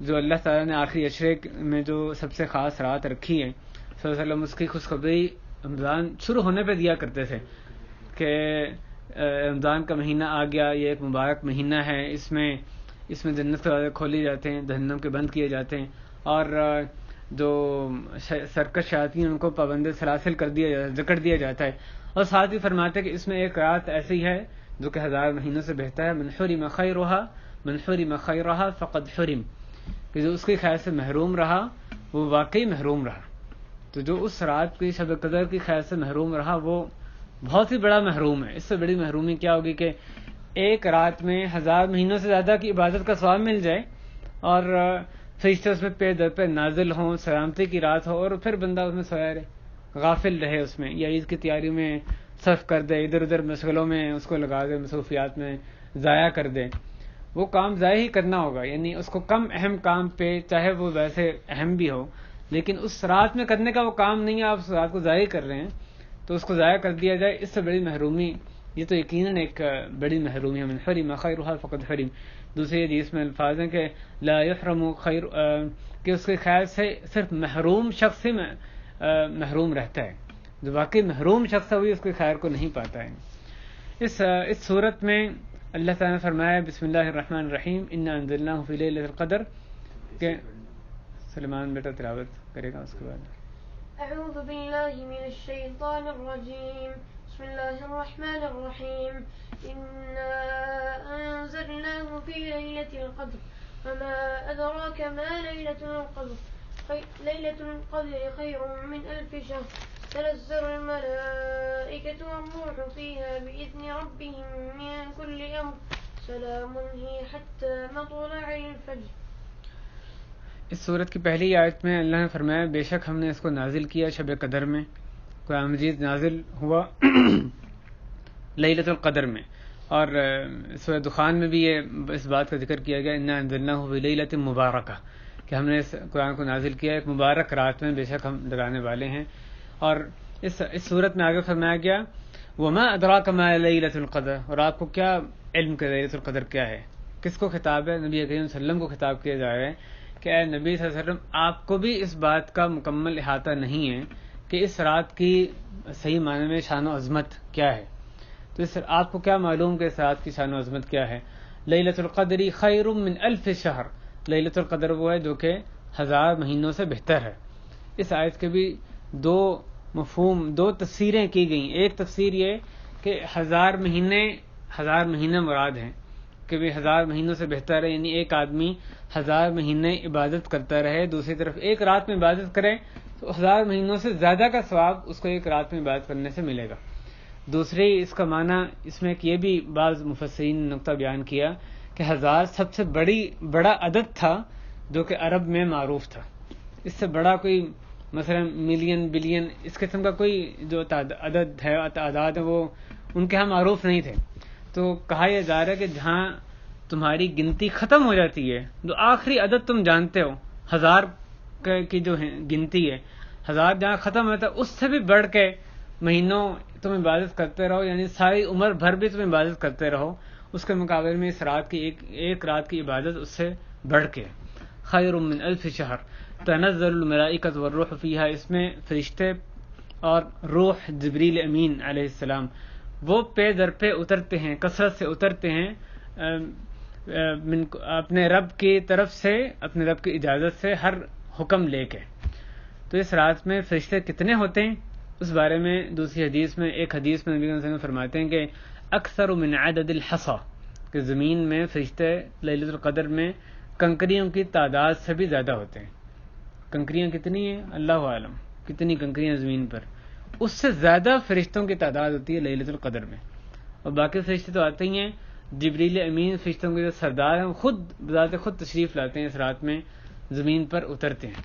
جو اللہ تعالیٰ نے آخری عشرے میں جو سب سے خاص رات رکھی ہے. صلی اللہ علیہ وسلم اس کی خوشخبری رمضان شروع ہونے پہ دیا کرتے تھے کہ رمضان کا مہینہ آ گیا, یہ ایک مبارک مہینہ ہے, اس میں جنت کے دروازے کھولے جاتے ہیں, جہنم کے بند کیے جاتے ہیں, اور جو سرکش شیاطین ان کو پابند سلاسل کر دیا جاتا ہے, جکڑ دیا جاتا ہے. اور ساتھ ہی فرماتے کہ اس میں ایک رات ایسی ہے جو کہ 1000 مہینوں سے بہتر ہے. من حرم خیرها فقد حرم, کہ جو اس کی خیر سے محروم رہا وہ واقعی محروم رہا. تو جو اس رات کی شب قدر کی خیر سے محروم رہا وہ بہت ہی بڑا محروم ہے. اس سے بڑی محرومی کیا ہوگی کہ ایک رات میں 1000 مہینوں سے زیادہ کی عبادت کا ثواب مل جائے, اور فرشتے اس میں پہ در پہ نازل ہوں, سلامتی کی رات ہو, اور پھر بندہ اس میں سویا رہے, غافل رہے اس میں, یا عید کی تیاری میں صرف کر دے, ادھر ادھر مشغلوں میں اس کو لگا دے, مصروفیات میں ضائع کر دے. وہ کام ضائع ہی کرنا ہوگا. یعنی اس کو کم اہم کام پہ, چاہے وہ ویسے اہم بھی ہو, لیکن اس رات میں کرنے کا وہ کام نہیں ہے, آپ اس رات کو ضائع کر رہے ہیں, تو اس کو ضائع کر دیا جائے. اس سے بڑی محرومی, یہ تو یقیناً ایک بڑی محرومی ہے. من حرم خیرها فقد حرم. دوسری حدیث میں الفاظ ہیں کہ لا یحرم خیر, کہ اس کے خیر سے صرف محروم شخص ہی محروم رہتا ہے, جو واقعی محروم شخص ہے وہی اس کے خیر کو نہیں پاتا ہے. اس صورت میں اللہ تعالیٰ نے فرمایا بسم اللہ الرحمن الرحیم انا انزلناہ فی لیلۃ القدر, کہ سلمان بیٹا تلاوت کرے گا اس کے بعد. اعوذ باللہ من الشیطان الرجیم, بسم اللہ الرحمن الرحیم, انا انزلناہ فی لیلۃ القدر وما ادراک ما لیلۃ القدر, لیلۃ القدر خیر من الف شہر, تنزل الملائکۃ والروح فیہا بإذن ربہم من کل امر, سلام ہی حتی مطلع الفجر. اس سورت کی پہلی آیت میں اللہ نے فرمایا بے شک ہم نے اس کو نازل کیا شب قدر میں, قرآن مجید نازل ہوا لیلۃ القدر میں، اور سورہ دخان میں بھی اس بات کا ذکر کیا گیا انا انزلناہ فی لیلۃ مبارکہ، کہ ہم نے اس قرآن کو نازل کیا ایک مبارک رات میں، بے شک ہم ڈرانے والے ہیں. اور اس صورت میں آگے فرمایا گیا وما ادراک ما لیلۃ القدر، اور آپ کو کیا علم کہ لیلۃ القدر کیا ہے. کس کو خطاب ہے؟ نبی کریم صلی اللہ علیہ وسلم کو خطاب کیا جا رہا ہے کہ اے نبی صلی اللہ علیہ وسلم، آپ کو بھی اس بات کا مکمل احاطہ نہیں ہے کہ اس رات کی صحیح معنی میں شان و عظمت کیا ہے. تو اس آپ کو کیا معلوم کہ اس رات کی شان و عظمت کیا ہے. لیلۃ القدر خیر من الف شہر، لیلۃ القدر وہ ہے جو کہ 1000 مہینوں سے بہتر ہے. اس آیت کے بھی دو مفہوم، دو تفسیریں کی گئیں. ایک تفسیر یہ کہ 1000 مہینے مراد ہیں کہ بھی 1000 مہینوں سے بہتر ہے، یعنی ایک آدمی 1000 مہینے عبادت کرتا رہے، دوسری طرف ایک رات میں عبادت کرے تو 1000 مہینوں سے زیادہ کا ثواب اس کو ایک رات میں عبادت کرنے سے ملے گا. دوسری اس کا معنی اس میں یہ بھی بعض مفسرین نے نقطہ بیان کیا کہ 1000 سب سے بڑا عدد تھا جو کہ عرب میں معروف تھا. اس سے بڑا کوئی مثلا ملین بلین اس قسم کا کوئی جو عدد ہے، تعداد ہے، وہ ان کے ہاں معروف نہیں تھے. تو کہا یہ جا رہا ہے کہ جہاں تمہاری گنتی ختم ہو جاتی ہے، جو آخری عدد تم جانتے ہو 1000 کی جو گنتی ہے، 1000 جہاں ختم ہوتا ہے اس سے بھی بڑھ کے مہینوں تم عبادت کرتے رہو، یعنی ساری عمر بھر بھی تم عبادت کرتے رہو، اس کے مقابلے میں اس رات کی ایک رات کی عبادت اس سے بڑھ کے. خیر من الف شہر تنزل الملائکۃ والروح فیہا، اس میں فرشتے اور روح جبریل امین علیہ السلام وہ پے در پہ اترتے ہیں، کثرت سے اترتے ہیں اپنے رب کی طرف سے، اپنے رب کی اجازت سے ہر حکم لے کے. تو اس رات میں فرشتے کتنے ہوتے ہیں اس بارے میں دوسری حدیث میں، ایک حدیث میں نبی صلی اللہ علیہ وسلم فرماتے ہیں کہ اکثر من عدد الحصى، کہ زمین میں فرشتے لیلۃ القدر میں کنکریوں کی تعداد سے بھی زیادہ ہوتے ہیں. کنکریاں کتنی ہیں اللہ عالم، کتنی کنکریاں زمین پر، اس سے زیادہ فرشتوں کی تعداد ہوتی ہے لیلۃ القدر میں. اور باقی فرشتے تو آتے ہی ہیں، جبریل امین فرشتوں کے جو سردار ہیں خود بذات خود تشریف لاتے ہیں، اس رات میں زمین پر اترتے ہیں.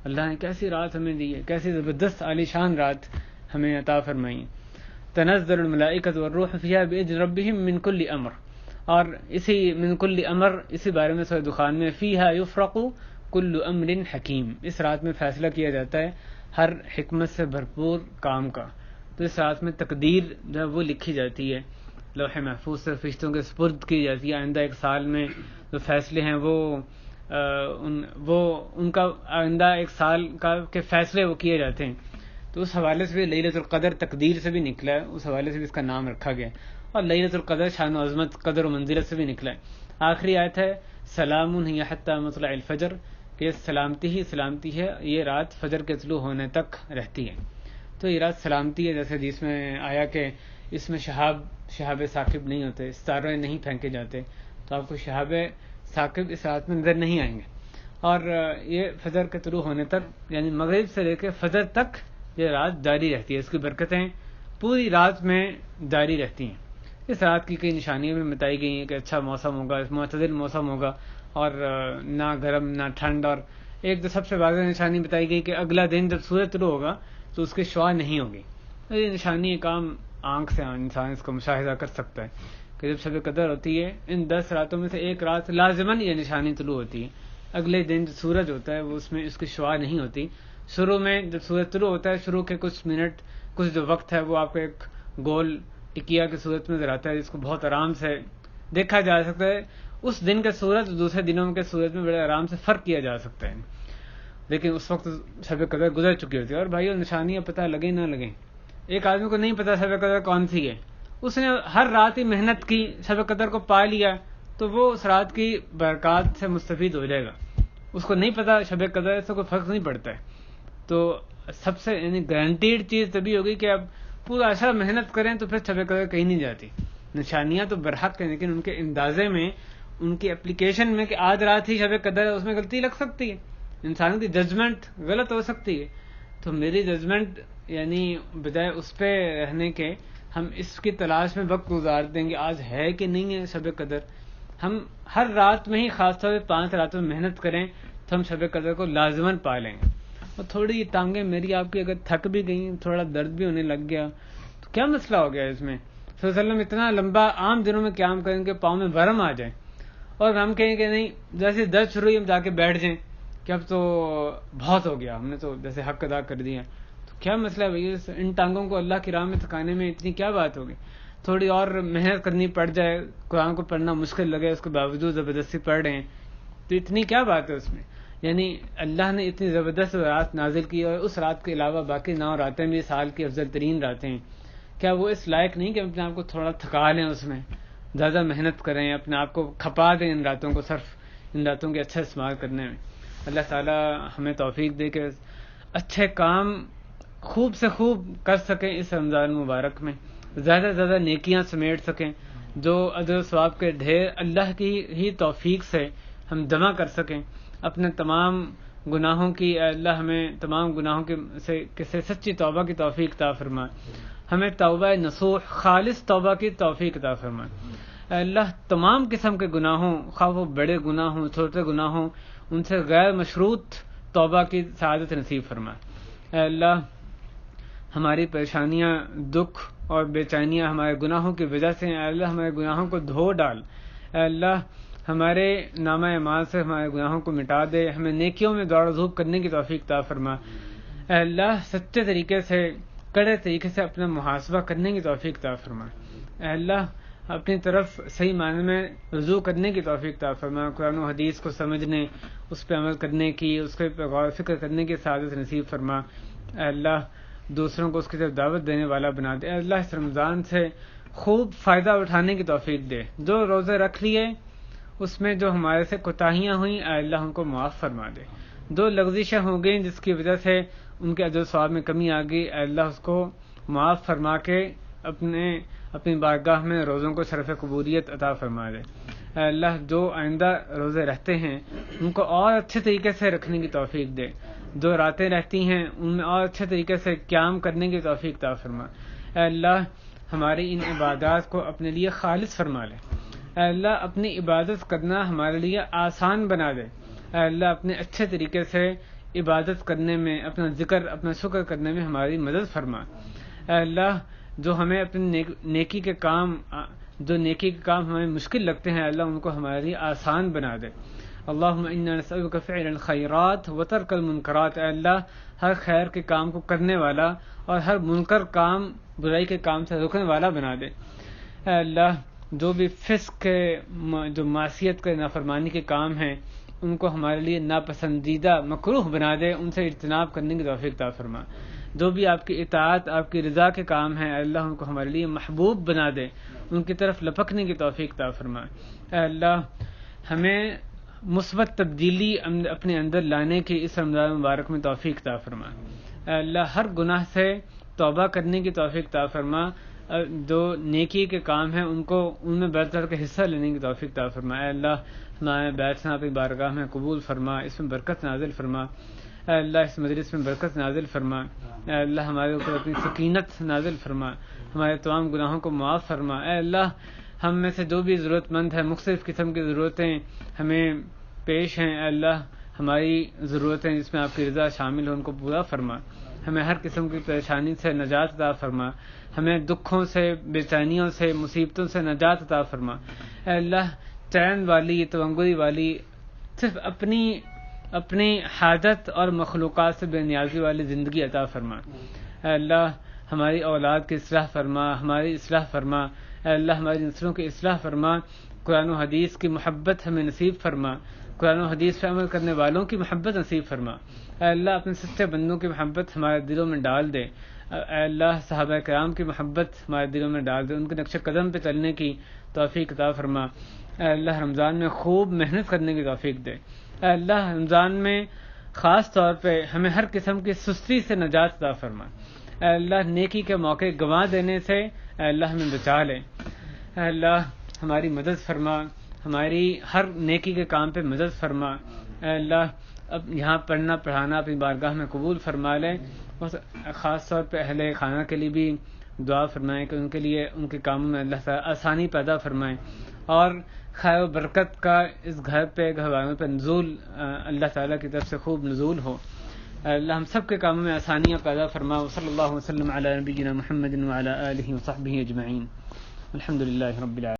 اللہ نے کیسی رات ہمیں دی ہے، کیسی زبردست عالی شان رات ہمیں عطا فرمائی. تنزل الملائکۃ والروح فیہا بإذن ربہم من کل امر، اور اسی من کل امر اسی بارے میں سورہ دخان میں فیہا یفرق کل امر حکیم، اس رات میں فیصلہ کیا جاتا ہے ہر حکمت سے بھرپور کام کا. تو اس رات میں تقدیر جو ہے وہ لکھی جاتی ہے، لوح محفوظ سے فرشتوں کے سپرد کی جاتی ہے. آئندہ ایک سال میں جو فیصلے ہیں وہ ان کا آئندہ ایک سال کا کے فیصلے وہ کیے جاتے ہیں. تو اس حوالے سے بھی لیلۃ القدر تقدیر سے بھی نکلا ہے، اس حوالے سے بھی اس کا نام رکھا گیا. اور لیلۃ القدر شان و عظمت، قدر و منزلت سے بھی نکلا ہے. آخری آیت ہے سلام ہی حتی مطلع الفجر، کہ سلامتی ہی سلامتی ہے، یہ رات فجر کے طلوع ہونے تک رہتی ہے. تو یہ رات سلامتی ہے، جیسے حدیث میں آیا کہ اس میں شہاب ثاقب نہیں ہوتے، ستارے نہیں پھینکے جاتے، تو آپ کو شہاب ثاقب اس رات میں نظر نہیں آئیں گے. اور یہ فجر کے طلوع ہونے تک، یعنی مغرب سے لے کے فجر تک یہ رات جاری رہتی ہے. اس کی برکتیں پوری رات میں جاری رہتی ہیں. اس رات کی کئی نشانیاں بھی بتائی گئی ہیں کہ اچھا موسم ہوگا، معتدل موسم ہوگا، اور نہ گرم نہ ٹھنڈ. اور ایک جو سب سے واضح نشانی بتائی گئی کہ اگلا دن جب سورج طلوع ہوگا تو اس کی شعاع نہیں ہوگی. یہ نشانی ایک عام آنکھ سے انسان اس کو مشاہدہ کر سکتا ہے کہ جب شب قدر ہوتی ہے، ان 10 راتوں میں سے ایک رات لازماً یہ نشانی طلوع ہوتی ہے. اگلے دن جو سورج ہوتا ہے وہ اس میں اس کی شعاع نہیں ہوتی. شروع میں جب سورج طلوع ہوتا ہے، شروع کے کچھ منٹ، کچھ جو وقت ہے وہ آپ کو ایک گول ٹکیا کے صورت میں نظر آتا ہے، جس کو بہت آرام سے دیکھا جا سکتا ہے. اس دن کا سورج دوسرے دنوں کے سورج میں بڑے آرام سے فرق کیا جا سکتا ہے، لیکن اس وقت شب قدر گزر چکی ہوتی ہے. اور بھائیو نشانیاں پتہ لگیں نہ لگیں، ایک آدمی کو نہیں پتا شب قدر کون سی ہے، اس نے ہر رات ہی محنت کی، شب قدر کو پا لیا، تو وہ اس رات کی برکات سے مستفید ہو جائے گا. اس کو نہیں پتا شب قدر سے کوئی فرق نہیں پڑتا ہے. تو سب سے یعنی گارنٹیڈ چیز تبھی ہوگی کہ اب پورا ایسا محنت کریں تو پھر شب قدر کہیں نہیں جاتی. نشانیاں تو برحق ہیں، لیکن ان کے اندازے میں، ان کی اپلیکیشن میں کہ آج رات ہی شب قدر ہے، اس میں غلطی لگ سکتی ہے، انسان کی ججمنٹ غلط ہو سکتی ہے. تو میری ججمنٹ یعنی بجائے اس پہ رہنے کے ہم اس کی تلاش میں وقت گزار دیں گے آج ہے کہ نہیں ہے شب قدر. ہم ہر رات میں ہی خاص طور پہ 5 راتوں میں محنت کریں تو ہم شب قدر کو لازماً پا لیں گے. اور تھوڑی ٹانگیں میری آپ کی اگر تھک بھی گئیں، تھوڑا درد بھی ہونے لگ گیا، تو کیا مسئلہ ہو گیا اس میں؟ صلی اللہ علیہ وسلم اتنا لمبا عام دنوں میں قیام کریں کہ پاؤں میں ورم آ جائے، اور ہم کہیں کہ نہیں جیسے درد شروع ہوئی ہم جا کے بیٹھ جائیں کہ اب تو بہت ہو گیا، ہم نے تو جیسے حق ادا کر دیا. تو کیا مسئلہ ہے بھائی؟ ان ٹانگوں کو اللہ کی راہ میں تھکانے میں اتنی کیا بات ہوگی؟ تھوڑی اور محنت کرنی پڑ جائے، قرآن کو پڑھنا مشکل لگے، اس کے باوجود زبردستی پڑھ رہے ہیں، تو اتنی کیا بات ہے اس میں؟ یعنی اللہ نے اتنی زبردست رات نازل کی، اور اس رات کے علاوہ باقی 9 راتیں بھی سال کی افضل ترین راتیں ہیں. کیا وہ اس لائق نہیں کہ اپنے آپ کو تھوڑا تھکا لیں، اس میں زیادہ محنت کریں، اپنے آپ کو کھپا دیں ان راتوں کو، صرف ان راتوں کے اچھا استعمال کرنے میں؟ اللہ تعالی ہمیں توفیق دے کہ اچھے کام خوب سے خوب کر سکیں اس رمضان مبارک میں، زیادہ سے زیادہ نیکیاں سمیٹ سکیں، جو اجر و ثواب کے ڈھیر اللہ کی ہی توفیق سے ہم جمع کر سکیں. اپنے تمام گناہوں کی اے اللہ ہمیں تمام گناہوں سے سچی توبہ کی توفیق عطا فرما، ہمیں توبہ نصوح خالص توبہ کی توفیق عطا فرما. اے اللہ تمام قسم کے گناہوں، خواہ وہ بڑے گناہ ہوں چھوٹے گناہ ہوں، ان سے غیر مشروط توبہ کی سعادت نصیب فرما. اے اللہ ہماری پریشانیاں، دکھ اور بے چینیاں ہمارے گناہوں کی وجہ سے ہیں. اے اللہ ہمارے گناہوں کو دھو ڈال. اے اللہ ہمارے نامہ اعمال سے ہمارے گناہوں کو مٹا دے، ہمیں نیکیوں میں دوڑ دھوپ کرنے کی توفیق عطا فرما. اے اللہ سچے طریقے سے، کڑے طریقے سے اپنا محاسبہ کرنے کی توفیق عطا فرما. اے اللہ اپنی طرف صحیح معنی میں رجوع کرنے کی توفیق عطا فرما، قرآن و حدیث کو سمجھنے، اس پہ عمل کرنے کی، اس پہ غور و فکر کرنے کی سعادت نصیب فرما. اے اللہ دوسروں کو اس کی طرف دعوت دینے والا بنا دے. اے اللہ اس رمضان سے خوب فائدہ اٹھانے کی توفیق دے. جو روزے رکھ لیے اس میں جو ہمارے سے کوتاہیاں ہوئیں اے اللہ ان کو معاف فرما دے. جو لغزشیں ہو گئیں جس کی وجہ سے ان کے اجر و ثواب میں کمی آ گئی، اے اللہ اس کو معاف فرما کے اپنی بارگاہ میں روزوں کو شرف قبولیت عطا فرما دے. اے اللہ جو آئندہ روزے رہتے ہیں ان کو اور اچھے طریقے سے رکھنے کی توفیق دے. جو راتیں رہتی ہیں ان میں اور اچھے طریقے سے قیام کرنے کی توفیق عطا فرما. اے اللہ ہماری ان عبادات کو اپنے لیے خالص فرما لے. اے اللہ اپنی عبادت کرنا ہمارے لیے آسان بنا دے. اے اللہ اپنے اچھے طریقے سے عبادت کرنے میں، اپنا ذکر، اپنا شکر کرنے میں ہماری مدد فرما. اے اللہ جو ہمیں اپنی نیکی کے کام ہمیں مشکل لگتے ہیں، اللہ ان کو ہمارے لیے آسان بنا دے. اللہم انا نسألک فعل الخیرات وترک المنکرات. اے اللہ ہر خیر کے کام کو کرنے والا اور ہر منکر کام، برائی کے کام سے روکنے والا بنا دے. اے اللہ جو بھی فسق کے، جو معصیت کے، نافرمانی کے کام ہیں ان کو ہمارے لیے ناپسندیدہ مکروہ بنا دے، ان سے اجتناب کرنے کی توفیق عطا فرما. جو بھی آپ کی اطاعت، آپ کی رضا کے کام ہیں اے اللہ ان کو ہمارے لیے محبوب بنا دے، ان کی طرف لپکنے کی توفیق عطا فرما. اے اللہ ہمیں مثبت تبدیلی اپنے اندر لانے کی اس رمضان مبارک میں توفیق عطا فرما. اے اللہ ہر گناہ سے توبہ کرنے کی توفیق عطا فرما. جو نیکی کے کام ہیں ان میں بڑھ چڑھ کے حصہ لینے کی توفیق عطا فرما. اے اللہ ہمارے بیٹھنا اپنی بارگاہ میں قبول فرما، اس میں برکت نازل فرما. اے اللہ اس مجلس میں برکت نازل فرما. اے اللہ ہمارے اوپر اپنی سکینت نازل فرما، ہمارے تمام گناہوں کو معاف فرما. اے اللہ ہم میں سے جو بھی ضرورت مند ہے، مختلف قسم کی ضرورتیں ہمیں پیش ہیں، اے اللہ ہماری ضرورتیں جس میں آپ کی رضا شامل ہو ان کو پورا فرما. ہمیں ہر قسم کی پریشانی سے نجات عطا فرما، ہمیں دکھوں سے، بے چینیوں سے، مصیبتوں سے نجات عطا فرما. اے اللہ چین والی، توانگری والی، صرف اپنی حاجت اور مخلوقات سے بے نیازی والی زندگی عطا فرما. اے اللہ ہماری اولاد کی اصلاح فرما، ہماری اصلاح فرما. اے اللہ ہماری نسلوں کی اصلاح فرما. قرآن و حدیث کی محبت ہمیں نصیب فرما، قرآن و حدیث پہ عمل کرنے والوں کی محبت نصیب فرما. اے اللہ اپنے سچے بندوں کی محبت ہمارے دلوں میں ڈال دے. اے اللہ صحابہ کرام کی محبت ہمارے دلوں میں ڈال دے، ان کے نقش قدم پہ چلنے کی توفیق عطا فرما. اے اللہ رمضان میں خوب محنت کرنے کی توفیق دے. اے اللہ رمضان میں خاص طور پہ ہمیں ہر قسم کی سستی سے نجات عطا فرما. اے اللہ نیکی کے موقع گنوا دینے سے اے اللہ ہمیں بچا لے. اے اللہ ہماری مدد فرما، ہماری ہر نیکی کے کام پہ مدد فرما. اے اللہ اب یہاں پڑھنا پڑھانا اپنی بارگاہ میں قبول فرما لے، اور خاص طور پہ اہل خانہ کے لیے بھی دعا فرمائیں کہ ان کے لیے ان کے کاموں میں اللہ تعالیٰ آسانی پیدا فرمائیں، اور خیر و برکت کا اس گھر پہ، گھر والوں پہ نزول اللہ تعالیٰ کی طرف سے خوب نزول ہو. اللہ ہم سب کے کاموں میں آسانیاں پیدا فرما. صلی اللہ وسلم علی نبینا محمد وعلی آلہ وصحبہ اجمعین. الحمد للہ رب العالمین.